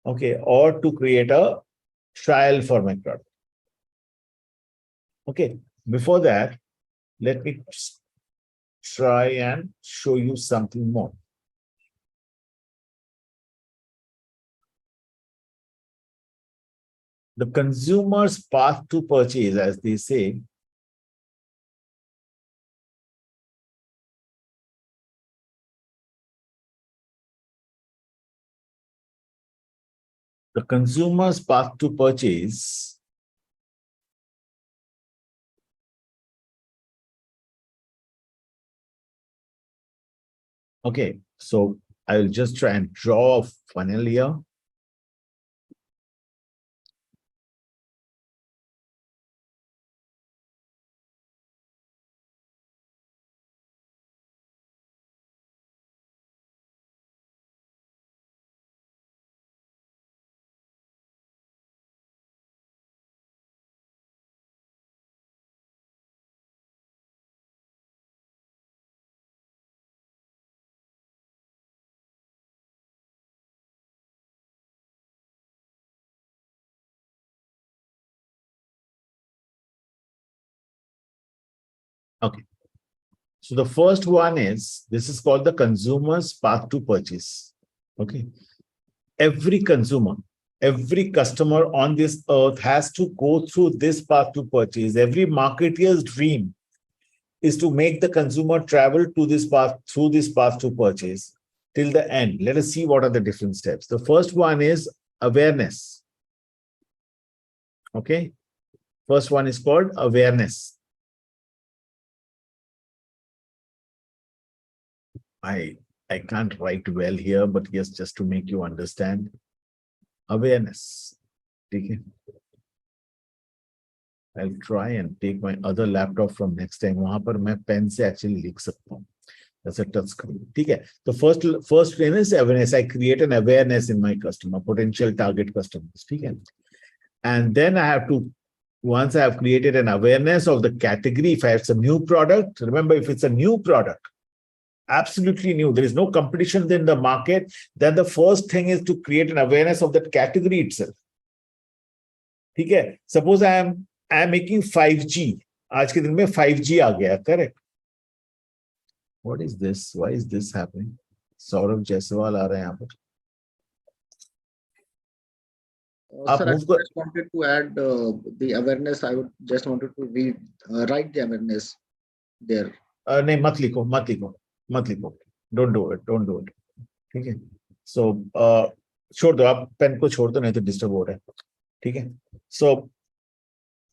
okay, or to create a trial for my product. Okay, before that, let me try and show you something more. The consumer's path to purchase, as they say, the consumer's path to purchase okay, so I will just try and draw a funnel here. Okay. So the first one is, this is called the consumer's path to purchase. Okay. Every consumer, every customer on this earth has to go through this path to purchase. Every marketeer's dream is to make the consumer travel to this path, through this path to purchase till the end. Let us see what are the different steps. The first one is awareness. Okay. First one is called awareness. I can't write well here, but yes, just to make you understand. Awareness. Okay. I'll try and take my other laptop from next time. वहां पर मैं pen से actually लिख सकता हूँ. That's a touch screen. ठीक है. The first thing is awareness. I create an awareness in my customer, potential target customers. ठीक है. And then I have to, once I have created an awareness of the category, if it's a new product, remember, if it's a new product, absolutely new, there is no competition in the market, then the first thing is to create an awareness of that category itself. ठीक है, suppose I am making 5G, आज के दिन में 5G आ गया, correct? What is this, why is this happening? Saurabh Jaiswal आ रहे हैं यहाँ पर। आप Sir, I मूव कर, just wanted to add the awareness. I would just wanted to read, write the awareness there. नहीं मत लिखो, मत लिखो, मत लिखो, don't do it, don't do it, ठीक है? सो छोड़ दो, आप पेन को छोड़ दो, नहीं तो डिस्टर्ब हो रहा है, ठीक है? सो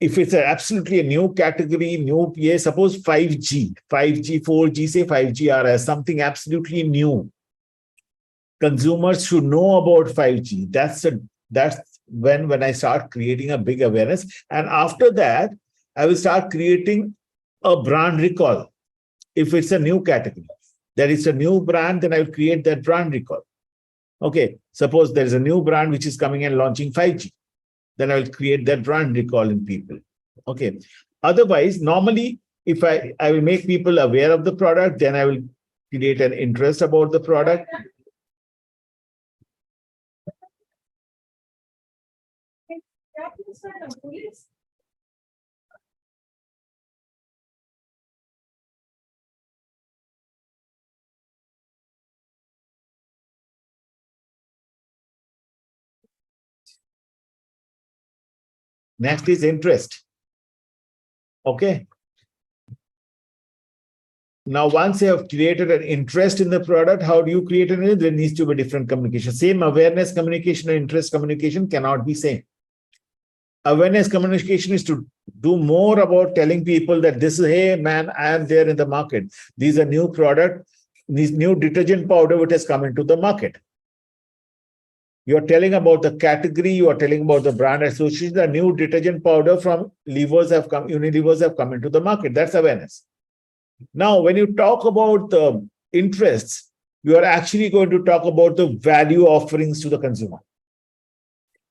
if it's absolutely a new category, new, ये suppose 5G, 4G से 5G आ रहा है, something absolutely new. Consumers should know about 5G. That's when I start creating a big awareness. And after that, I will start creating a brand recall. If it's a new category, that is a new brand, then I will create that brand recall. Okay, suppose there is a new brand which is coming and launching 5G. Then I will create that brand recall in people. Okay. Otherwise, normally, if I will make people aware of the product, then I will create an interest about the product. Next is interest. Okay. Now, once you have created an interest in the product, how do you create an interest? There needs to be different communication. Same awareness communication and interest communication cannot be same. Awareness communication is to do more about telling people that this is, hey man, I am there in the market. These are new product, these new detergent powder which has come into the market. You're telling about the category, you are telling about the brand association, the new detergent powder from Unilevers have come into the market. That's awareness. Now, when you talk about the interests, you are actually going to talk about the value offerings to the consumer.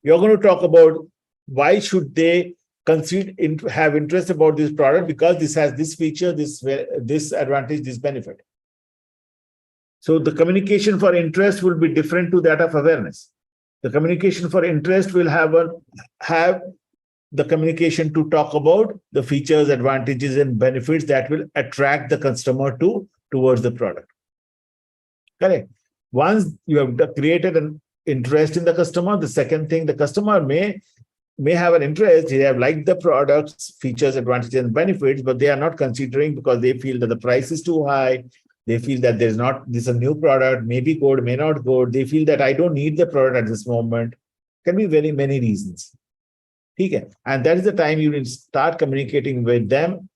You're going to talk about why should they have interest about this product, because this has this feature, this advantage, this benefit. So the communication for interest will be different to that of awareness. The communication for interest will have the communication to talk about the features, advantages, and benefits that will attract the customer towards the product. Correct. Once you have created an interest in the customer, the second thing, the customer may have an interest, they have liked the products, features, advantages, and benefits, but they are not considering because they feel that the price is too high. They feel that this is a new product, maybe good, may not good. They feel that I don't need the product at this moment. Can be very many reasons. Okay. And that is the time you will start communicating with them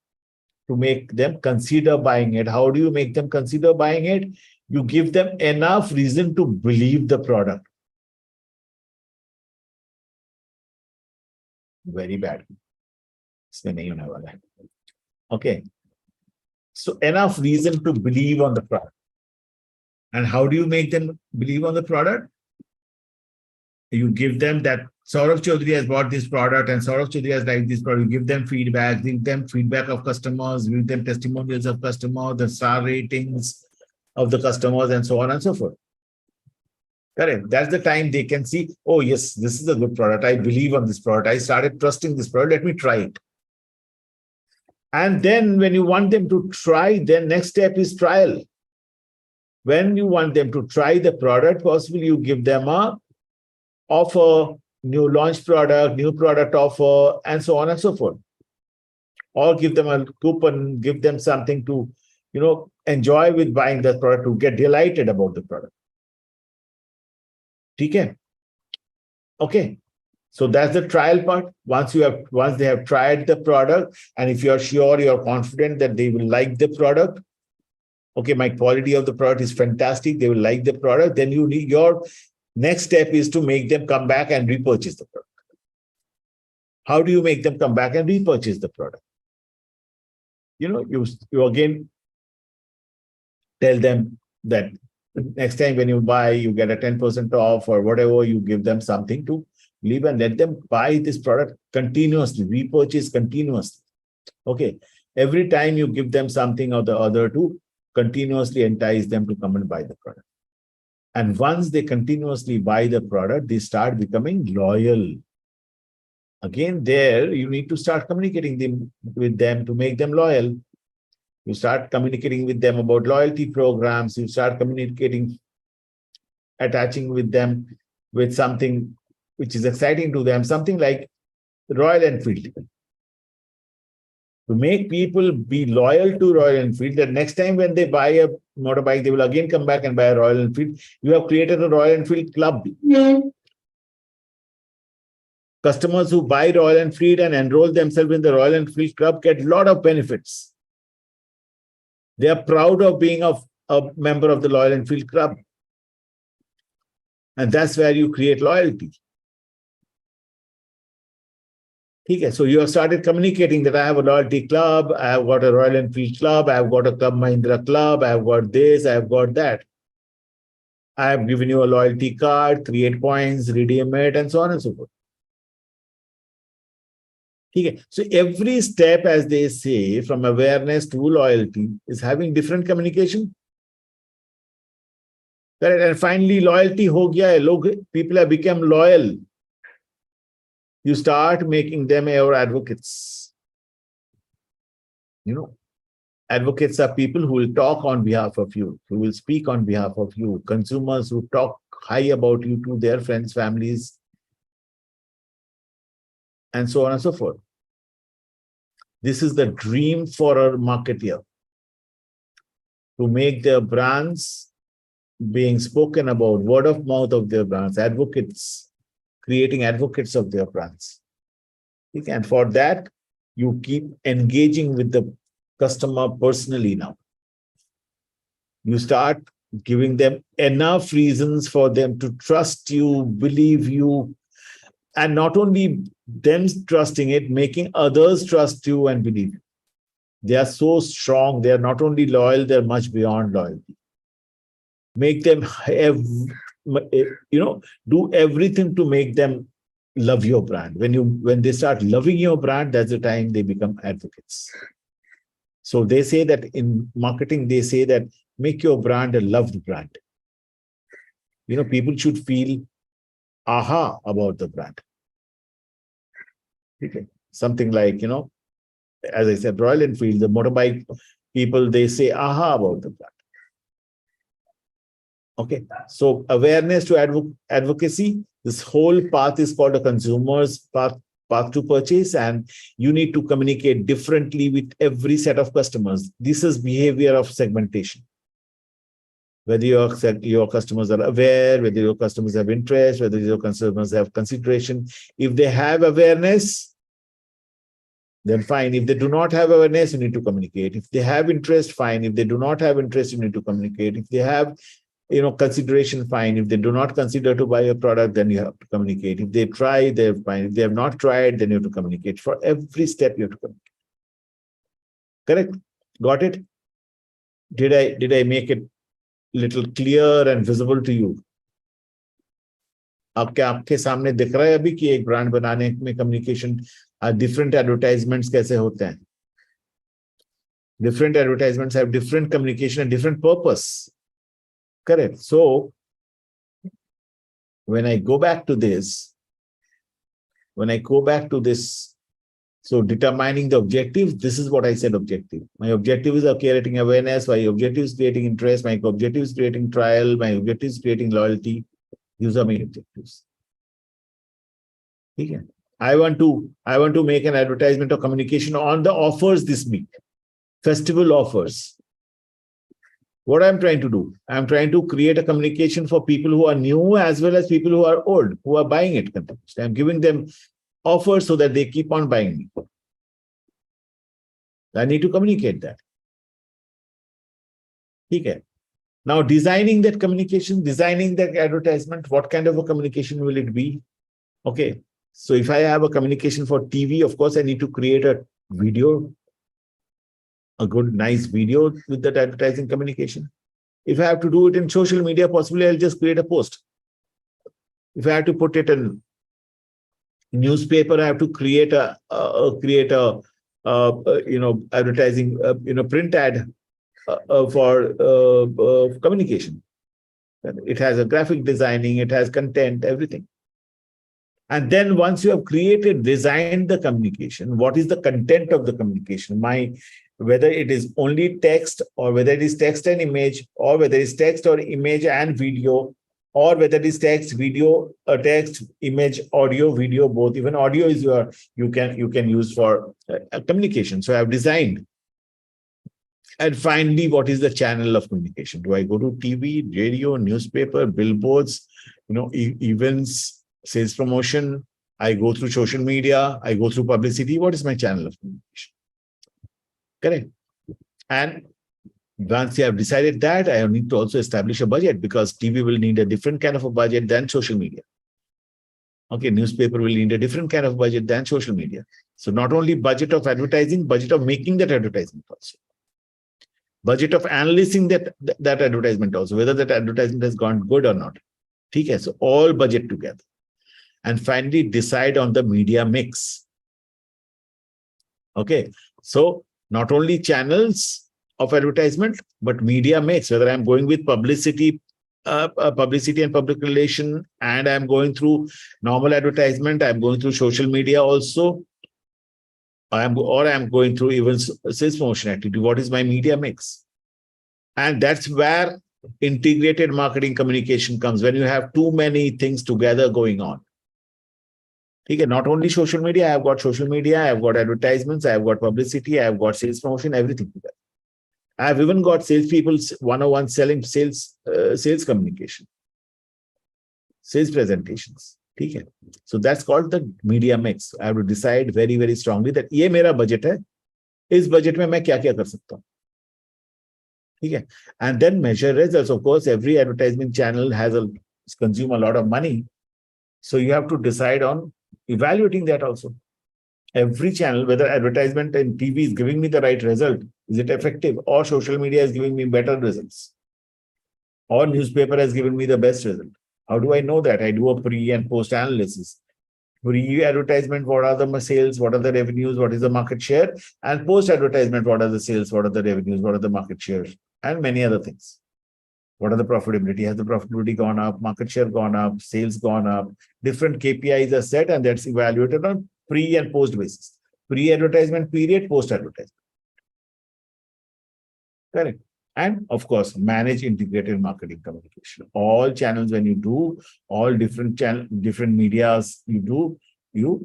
to make them consider buying it. How do you make them consider buying it? You give them enough reason to believe the product. Very bad. Okay. So enough reason to believe on the product. And how do you make them believe on the product? You give them that Saurav Chaudhary has bought this product and Saurav Chaudhary has liked this product. You give them feedback of customers, give them testimonials of customers, the star ratings of the customers, and so on and so forth. Correct. That's the time they can see, oh yes, this is a good product. I believe on this product. I started trusting this product. Let me try it. And then when you want them to try, then next step is trial. When you want them to try the product, possibly you give them a offer, new launch product, new product offer, and so on and so forth. Or give them a coupon, give them something to, enjoy with buying that product, to get delighted about the product. Okay. So that's the trial part. Once they have tried the product, and if you're sure, you're confident that they will like the product, okay, my quality of the product is fantastic, they will like the product, then your next step is to make them come back and repurchase the product. How do you make them come back and repurchase the product? You again tell them that next time when you buy, you get a 10% off or whatever, you give them something to leave and let them buy this product continuously, repurchase continuously. Okay. Every time you give them something or the other to continuously entice them to come and buy the product. And once they continuously buy the product, they start becoming loyal. Again, there you need to start communicating with them to make them loyal. You start communicating with them about loyalty programs. You start communicating, attaching with them with something which is exciting to them, something like Royal Enfield. To make people be loyal to Royal Enfield, that next time when they buy a motorbike, they will again come back and buy a Royal Enfield. You have created a Royal Enfield club. Customers who buy Royal Enfield and enroll themselves in the Royal Enfield club get a lot of benefits. They are proud of being a member of the Royal Enfield club. And that's where you create loyalty. Okay, so you have started communicating that I have a loyalty club, I have got a Royal Enfield club, I have got a Club Mahindra club, I have got this, I have got that. I have given you a loyalty card, create points, redeem it, and so on and so forth. Okay, so every step, as they say, from awareness to loyalty is having different communication. Correct? And finally, loyalty ho gaya hai. People have become loyal. You start making them your advocates. Advocates are people who will talk on behalf of you, who will speak on behalf of you, consumers who talk high about you to their friends, families, and so on and so forth. This is the dream for a marketeer, to make their brands being spoken about, word of mouth of their brands, advocates, creating advocates of their brands. And for that, you keep engaging with the customer personally now. You start giving them enough reasons for them to trust you, believe you, and not only them trusting it, making others trust you and believe you. They are so strong. They are not only loyal, they're much beyond loyalty. Make them have, do everything to make them love your brand. When they start loving your brand, that's the time they become advocates. So they say that in marketing, they say that make your brand a loved brand. People should feel aha about the brand. Okay. Something like, as I said, Royal Enfield, the motorbike people, they say aha about the brand. Okay. So awareness to advocacy, this whole path is called a consumer's path to purchase, and you need to communicate differently with every set of customers. This is behavior of segmentation. Whether your customers are aware, whether your customers have interest, whether your customers have consideration. If they have awareness, then fine. If they do not have awareness, you need to communicate. If they have interest, fine. If they do not have interest, you need to communicate. If they have consideration, fine. If they do not consider to buy a product, then you have to communicate. If they try, they're fine. If they have not tried, then you have to communicate. For every step, you have to communicate. Correct? Got it? Did I make it little clear and visible to you? आपके सामने दिख रहा है अभी कि एक brand बनाने में कम्युनिकेशन डिफरेंट एडवर्टाइजमेंट्स कैसे होते हैं? Different advertisements have different communication and different purpose. Correct. So when I go back to this, so determining the objective, this is what I said objective. My objective is creating awareness. My objective is creating interest. My objective is creating trial. My objective is creating loyalty. These are my objectives. Okay. I want to make an advertisement or communication on the offers this week. Festival offers. What I'm trying to do, I'm trying to create a communication for people who are new as well as people who are old, who are buying it. I'm giving them offers so that they keep on buying me. I need to communicate that. Okay. Now, designing that communication, designing that advertisement, what kind of a communication will it be? Okay. So if I have a communication for TV, of course, I need to create a video, a good, nice video with that advertising communication. If I have to do it in social media, possibly I'll just create a post. If I have to put it in newspaper, I have to create a advertising, print ad for communication. It has a graphic designing, it has content, everything. And then once you have created, designed the communication, what is the content of the communication? Whether it is only text, or whether it is text and image, or whether it's text or image and video, or whether it is text, video, text, image, audio, video, both. Even audio is you can use for communication. So I've designed. And finally, what is the channel of communication? Do I go to TV, radio, newspaper, billboards, events, sales promotion? I go through social media. I go through publicity. What is my channel of communication? Correct. And once you have decided that, I need to also establish a budget, because TV will need a different kind of a budget than social media. Okay, newspaper will need a different kind of budget than social media. So not only budget of advertising, budget of making that advertisement also. Budget of analyzing that advertisement also, whether that advertisement has gone good or not. Okay, so all budget together. And finally, decide on the media mix. Okay, so not only channels of advertisement, but media mix, whether I'm going with publicity and public relation, and I'm going through normal advertisement, I'm going through social media also, I'm going through even sales promotion activity. What is my media mix? And that's where integrated marketing communication comes, when you have too many things together going on. Okay, not only social media, I've got social media, I've got advertisements, I've got publicity, I've got sales promotion, everything together. I've even got salespeople's one-on-one selling sales communication, sales presentations. Okay. So that's called the media mix. I have to decide very, very strongly that ये मेरा budget है, इस budget में मैं क्या-क्या कर सकता हूँ. Okay. And then measure results. Of course, every advertisement channel consume a lot of money. So you have to decide on evaluating that also. Every channel, whether advertisement and TV is giving me the right result, is it effective, or social media is giving me better results, or newspaper has given me the best result. How do I know that? I do a pre and post analysis. Pre-advertisement, what are the sales, what are the revenues, what is the market share, and post-advertisement, what are the sales, what are the revenues, what are the market share, and many other things. What are the profitability? Has the profitability gone up, market share gone up, sales gone up? Different KPIs are set, and that's evaluated on pre and post basis. Pre-advertisement period, post-advertisement. Correct. And of course, manage integrated marketing communication. All channels, when you do, all different medias you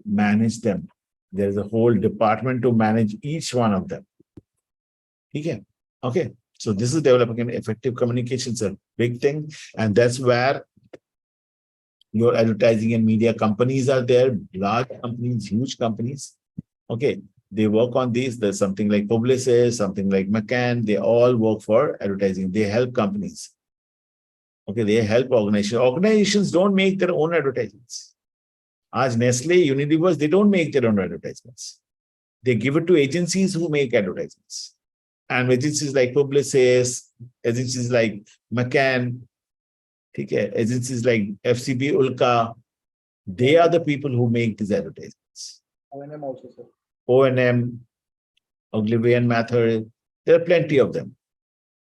manage them. There is a whole department to manage each one of them. Okay. So this is developing an effective communication. It's a big thing. And that's where your advertising and media companies are there, large companies, huge companies. Okay. They work on these. There's something like Publicis, something like McCann. They all work for advertising. They help companies. Okay, they help organizations. Organizations don't make their own advertisements. As Nestle, Unilever, they don't make their own advertisements. They give it to agencies who make advertisements. And agencies like Publicis, agencies like McCann, agencies like FCB Ulka, they are the people who make these advertisements. O&M also, sir. O&M, Ogilvy Mather, there are plenty of them.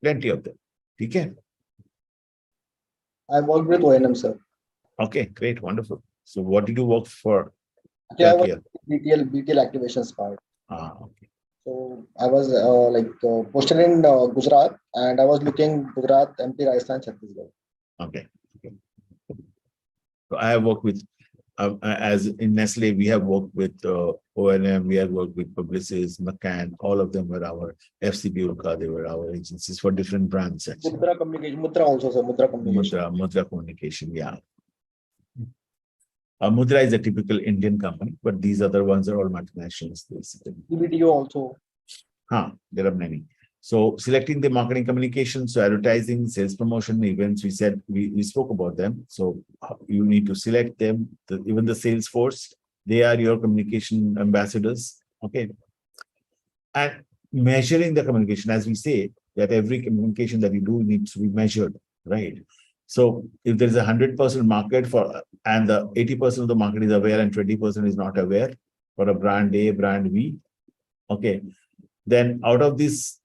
Okay. I worked with O&M, sir. Okay, great, wonderful. So what did you work for? Okay, I was BTL activations part. Okay. So I was posted in Gujarat, and I was looking Gujarat, MP, Rajasthan, Chhattisgarh. Okay. So I have worked with, as in Nestle, we have worked with O&M, we have worked with Publicis, McCann, all of them were our FCB Ulka, they were our agencies for different brands. Actually. Mudra communication, Mudra also, sir. Mudra communication. Mudra communication, yeah. Mudra is a typical Indian company, but these other ones are all multinationals. CBTO also. There are many. So selecting the marketing communications, so advertising, sales promotion, events, we said, we spoke about them. So you need to select them, even the sales force, they are your communication ambassadors. Okay. And measuring the communication, as we say, that every communication that we do needs to be measured, right? So if there is 100% market and the 80% of the market is aware and 20% is not aware for a brand A, brand B, okay, then out of this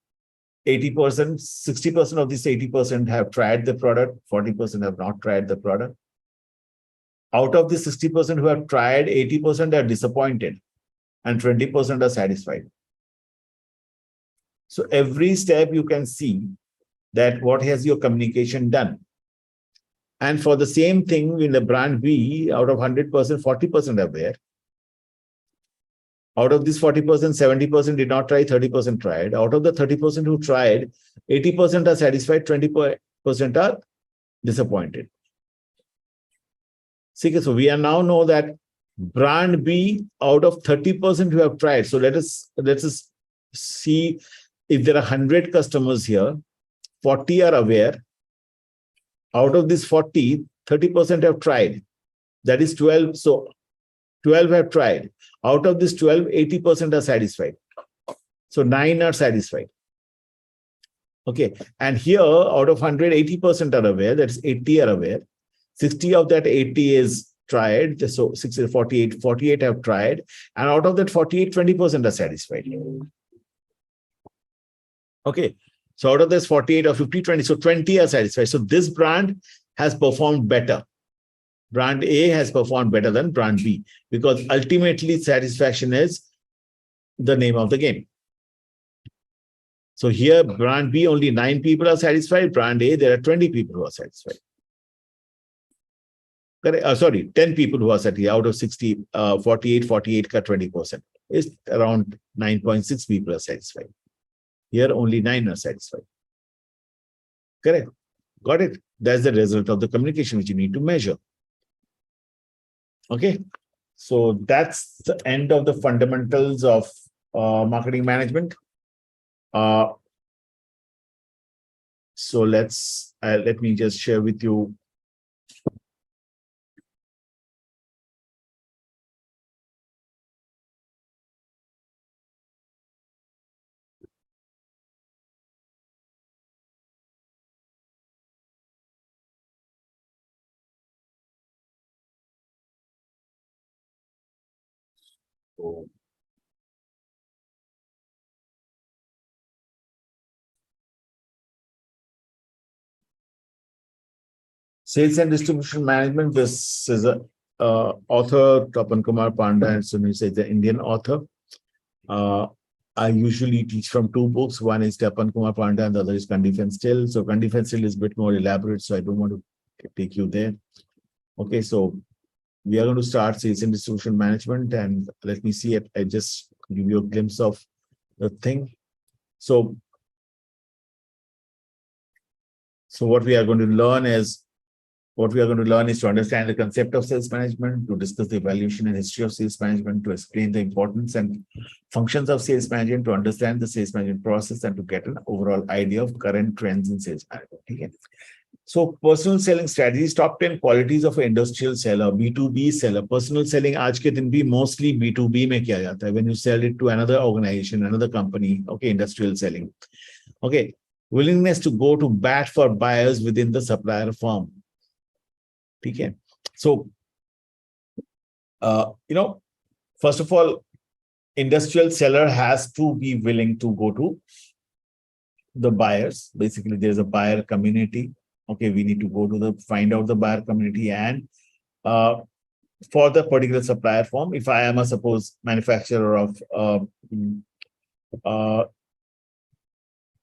80%, 60% of this 80% have tried the product, 40% have not tried the product. Out of the 60% who have tried, 80% are disappointed and 20% are satisfied. So every step you can see that what has your communication done. And for the same thing in the brand B, out of 100%, 40% are there. Out of this 40%, 70% did not try, 30% tried. Out of the 30% who tried, 80% are satisfied, 20% are disappointed. So we are now know that brand B, out of 30% who have tried. So let us see if there are 100 customers here, 40 are aware. Out of this 40, 30% have tried. That is 12. So 12 have tried. Out of this 12, 80% are satisfied. So 9 are satisfied. Okay. And here, out of 100, 80% are aware. That's 80 are aware. 60 of that 80 is tried. So 60, 48 have tried. And out of that 48, 20% are satisfied. Okay. So out of this 48 or 50, 20, so 20 are satisfied. So this brand has performed better. Brand A has performed better than brand B because ultimately satisfaction is the name of the game. So here, brand B, only 9 people are satisfied. Brand A, there are 20 people who are satisfied. Sorry, 10 people who are satisfied out of 60, 48 ka 20%. It's around 9.6 people are satisfied. Here, only 9 are satisfied. Correct. Got it? That's the result of the communication which you need to measure. Okay. So that's the end of the fundamentals of marketing management. So let me just share with you. Sales and distribution management. This is a author, Tapan Kumar Panda, and Sunil says the Indian author. I usually teach from 2 books. One is Tapan Kumar Panda and the other is Cundiff and Still. So Cundiff and Still is a bit more elaborate, so I don't want to take you there. Okay, so we are going to start sales and distribution management, and let me see it. I just give you a glimpse of the thing. So what we are going to learn is to understand the concept of sales management, to discuss the evaluation and history of sales management, to explain the importance and functions of sales management, to understand the sales management process, and to get an overall idea of current trends in sales management. Okay. So personal selling strategies, top 10 qualities of an industrial seller, B2B seller. Personal selling आज के दिन भी mostly B2B में किया जाता है. When you sell it to another organization, another company, okay, industrial selling. Okay, willingness to go to bat for buyers within the supplier firm. Okay. So, first of all, industrial seller has to be willing to go to the buyers. Basically, there's a buyer community. Okay, we need to go to find out the buyer community, and for the particular supplier firm, if I am a suppose manufacturer of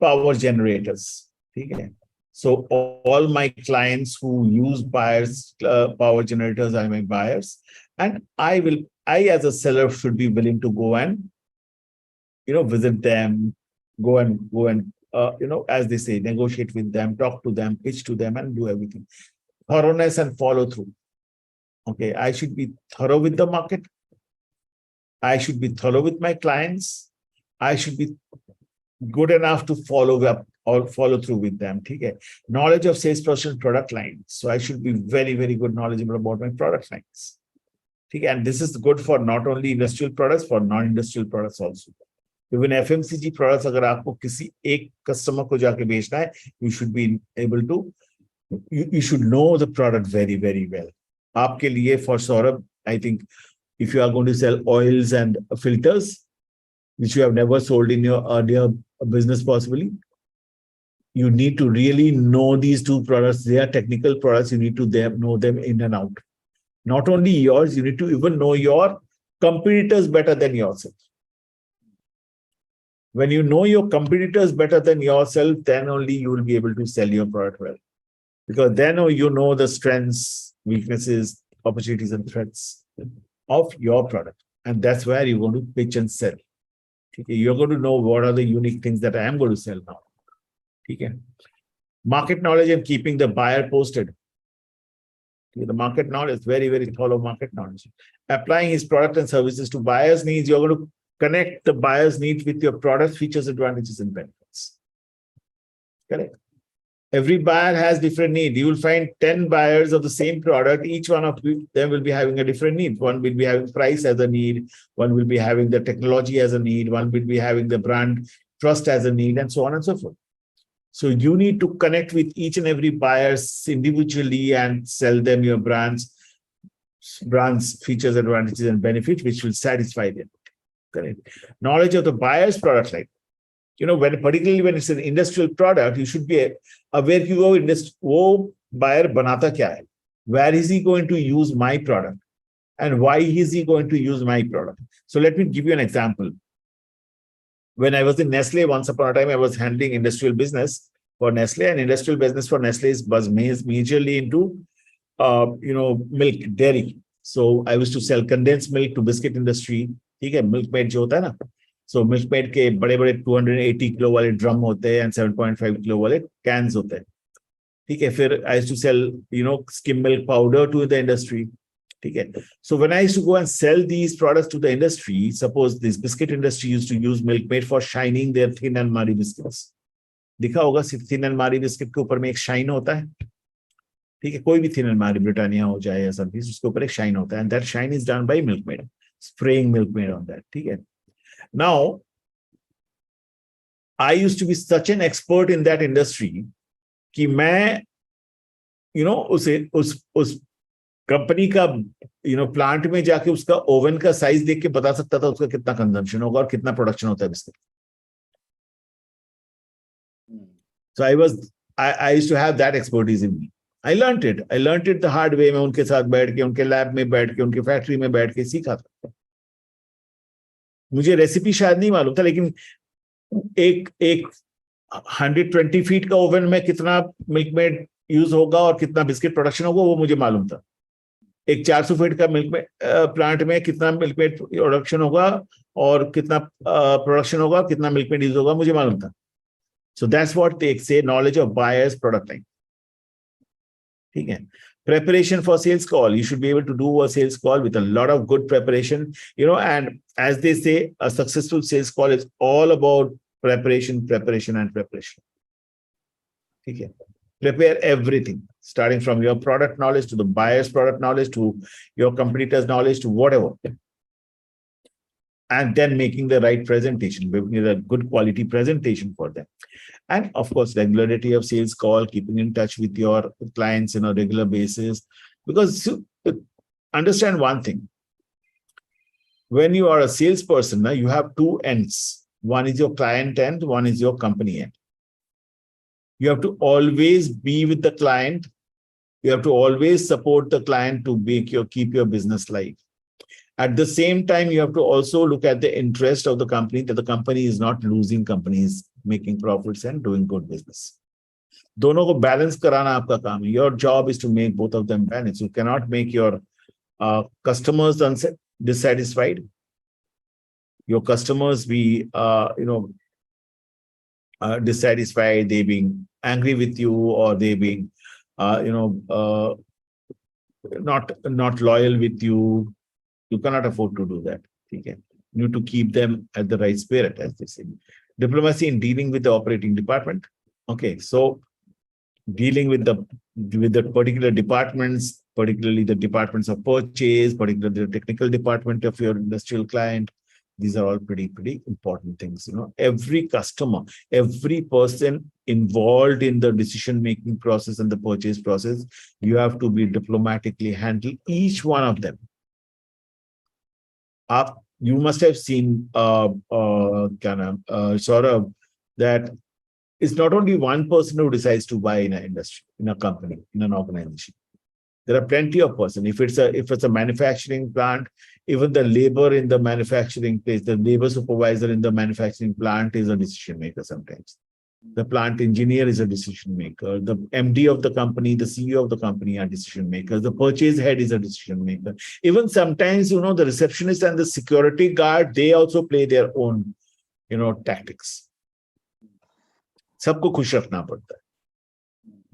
power generators. Okay. So all my clients who use buyers, power generators are my buyers, and I as a seller should be willing to go and, visit them, go and as they say, negotiate with them, talk to them, pitch to them, and do everything. Thoroughness and follow through. Okay, I should be thorough with the market. I should be thorough with my clients. I should be good enough to follow up or follow through with them. Okay. Knowledge of sales process and product lines. So I should be very, very good knowledgeable about my product lines. Okay. And this is good for not only industrial products, for non-industrial products also. Even FMCG products, अगर आपको किसी एक customer को जाके बेचना है, you should be able to, you should know the product very, very well. आपके लिए, for Saurabh, I think if you are going to sell oils and filters, which you have never sold in your earlier business possibly, you need to really know these 2 products. They are technical products. You need to know them in and out. Not only yours, you need to even know your competitors better than yourself. When you know your competitors better than yourself, then only you will be able to sell your product well. Because then you know the strengths, weaknesses, opportunities, and threats of your product. And that's where you're going to pitch and sell. Okay? You're going to know what are the unique things that I am going to sell now. Okay? Market knowledge and keeping the buyer posted. Okay? The market knowledge is very, very thorough market knowledge. Applying his product and services to buyers' needs, you're going to connect the buyer's needs with your product features, advantages, and benefits. Correct. Every buyer has different need. You will find 10 buyers of the same product. Each one of them will be having a different need. One will be having price as a need. One will be having the technology as a need. One will be having the brand trust as a need, and so on and so forth. So you need to connect with each and every buyer individually and sell them your brands, features, advantages, and benefits, which will satisfy them. Correct. Knowledge of the buyer's product line. Particularly when it's an industrial product, you should be aware wo buyer banata kya hai? Where is he going to use my product? And why is he going to use my product? So let me give you an example. When I was in Nestle, once upon a time, I was handling industrial business for Nestle, and industrial business for Nestle was majorly into, milk, dairy. So I used to sell condensed milk to biscuit industry. ठीक है, milk maid जो होता है ना, so milk maid के बड़े-बड़े 280 kilo वाले drum होते हैं and 7.5 किलो वाले cans होते हैं. ठीक है, फिर I used to sell, skim milk powder to the industry. ठीक है. So when I used to go and sell these products to the industry, suppose this biscuit industry used to use milk maid for shining their thin and mari biscuits. दिखा होगा thin and mari biscuit के ऊपर में एक shine होता है. ठीक है, कोई भी thin and mari ब्रिटानिया हो जाए या सब भी, उसके ऊपर एक shine होता है, and that shine is done by milk maid, spraying milk maid on that. ठीक है. Now, I used to be such an expert in that industry कि मैं, उस कंपनी का, प्लांट में जाके उसका ओवन का साइज देख के बता सकता था उसका कितना कंजम्पशन होगा और कितना प्रोडक्शन होता है biscuit. So I used to have that expertise in me. I learned it the hard way. मैं उनके साथ बैठ के, उनके लैब में बैठ के, उनके फैक्ट्री में बैठ के सीखा था. मुझे रेसिपी शायद नहीं मालूम था, लेकिन एक 120 फीट का ओवन में कितना मिल्क मेड यूज होगा और कितना बिस्किट प्रोडक्शन होगा वो मुझे मालूम था. एक 400 फीट का मिल्क मेड प्लांट में कितना मिल्क मेड प्रोडक्शन होगा और कितना प्रोडक्शन होगा, कितना मिल्क मेड यूज होगा, मुझे मालूम था. सो दैट्स व्हाट दे से knowledge of buyers product line. ठीक है. Preparation for sales call. You should be able to do a sales call with a lot of good preparation, and as they say, a successful sales call is all about preparation. Okay. Prepare everything, starting from your product knowledge to the buyer's product knowledge to your competitor's knowledge to whatever. And then making the right presentation, making a good quality presentation for them. And of course, regularity of sales call, keeping in touch with your clients on a regular basis. Because understand one thing, when you are a salesperson, you have two ends. One is your client end, one is your company end. You have to always be with the client. You have to always support the client to keep your business live. At the same time, you have to also look at the interest of the company, that the company is not losing, companies making profits and doing good business. दोनों को balance कराना आपका काम है. Your job is to make both of them balance. You cannot make your customers dissatisfied. Your customers be, dissatisfied, they being angry with you, or they being, not loyal with you. You cannot afford to do that. Okay. You need to keep them at the right spirit, as they say. Diplomacy in dealing with the operating department. Okay, so dealing with the particular departments, particularly the departments of purchase, particularly the technical department of your industrial client. These are all pretty important things. Every customer, every person involved in the decision-making process and the purchase process, you have to be diplomatically handle each one of them. You must have seen, sort of, that it's not only one person who decides to buy in an industry, in a company, in an organization. There are plenty of person. If it's a manufacturing plant, even the labor in the manufacturing place, the labor supervisor in the manufacturing plant is a decision maker sometimes. The plant engineer is a decision maker. The MD of the company, the CEO of the company are decision makers. The purchase head is a decision maker. Even sometimes, the receptionist and the security guard, they also play their own, tactics. सबको खुश रखना पड़ता है.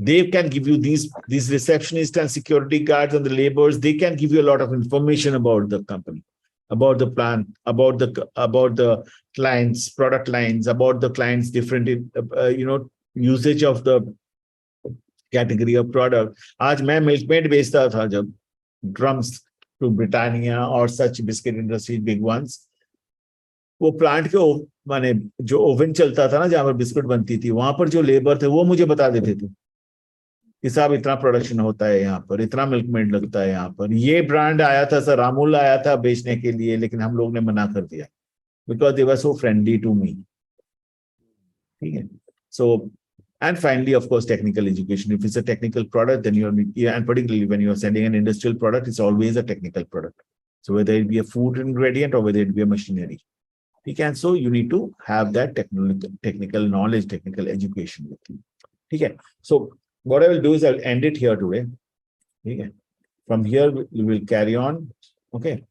They can give you these receptionists and security guards and the laborers. They can give you a lot of information about the company, about the plant, about the clients, product lines, about the clients' different, usage of the category of product. आज मैं milkmaid बेचता था जब drums to Britannia और सच biscuit industry big once. वो plant के माने जो ओवन चलता था ना जहां पर बिस्कुट बनती थी, वहां पर जो लेबर थे वो मुझे बता देते थे कि साहब इतना प्रोडक्शन होता है यहाँ पर, इतना मिल्कमेड लगता है यहाँ पर. ये ब्रांड आया था सर, अमूल आया था बेचने के लिए, लेकिन हम लोग ने मना कर दिया because they were so friendly to me. ठीक है. सो and finally, of course, technical education. If it's a technical product, then and particularly when you're selling an industrial product, it's always a technical product. So whether it be a food ingredient or whether it be a machinery. Okay, so you need to have that technical knowledge, technical education with you. Okay, so what I will do is I'll end it here today. Okay, from here we will carry on. Okay,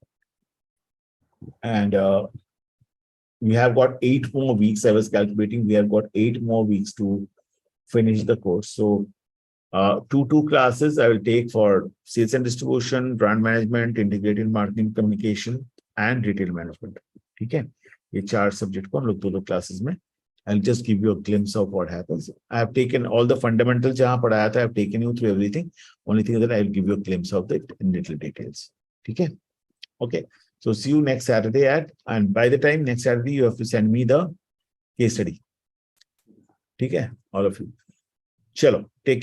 and we have got 8 more weeks. I was calculating, we have got 8 more weeks to finish the course. So 2 classes I will take for sales and distribution, brand management, integrated marketing communication, and retail management. Okay, ये 4 subject को हम लोग 2 classes में. I'll just give you a glimpse of what happens. I have taken all the fundamentals जहाँ पढ़ाया था. I've taken you through everything. Only thing is that I'll give you a glimpse of it in little details. Okay. Okay. So see you next Saturday and by the time next Saturday you have to send me the case study. ठीक है, all of you. चलो, take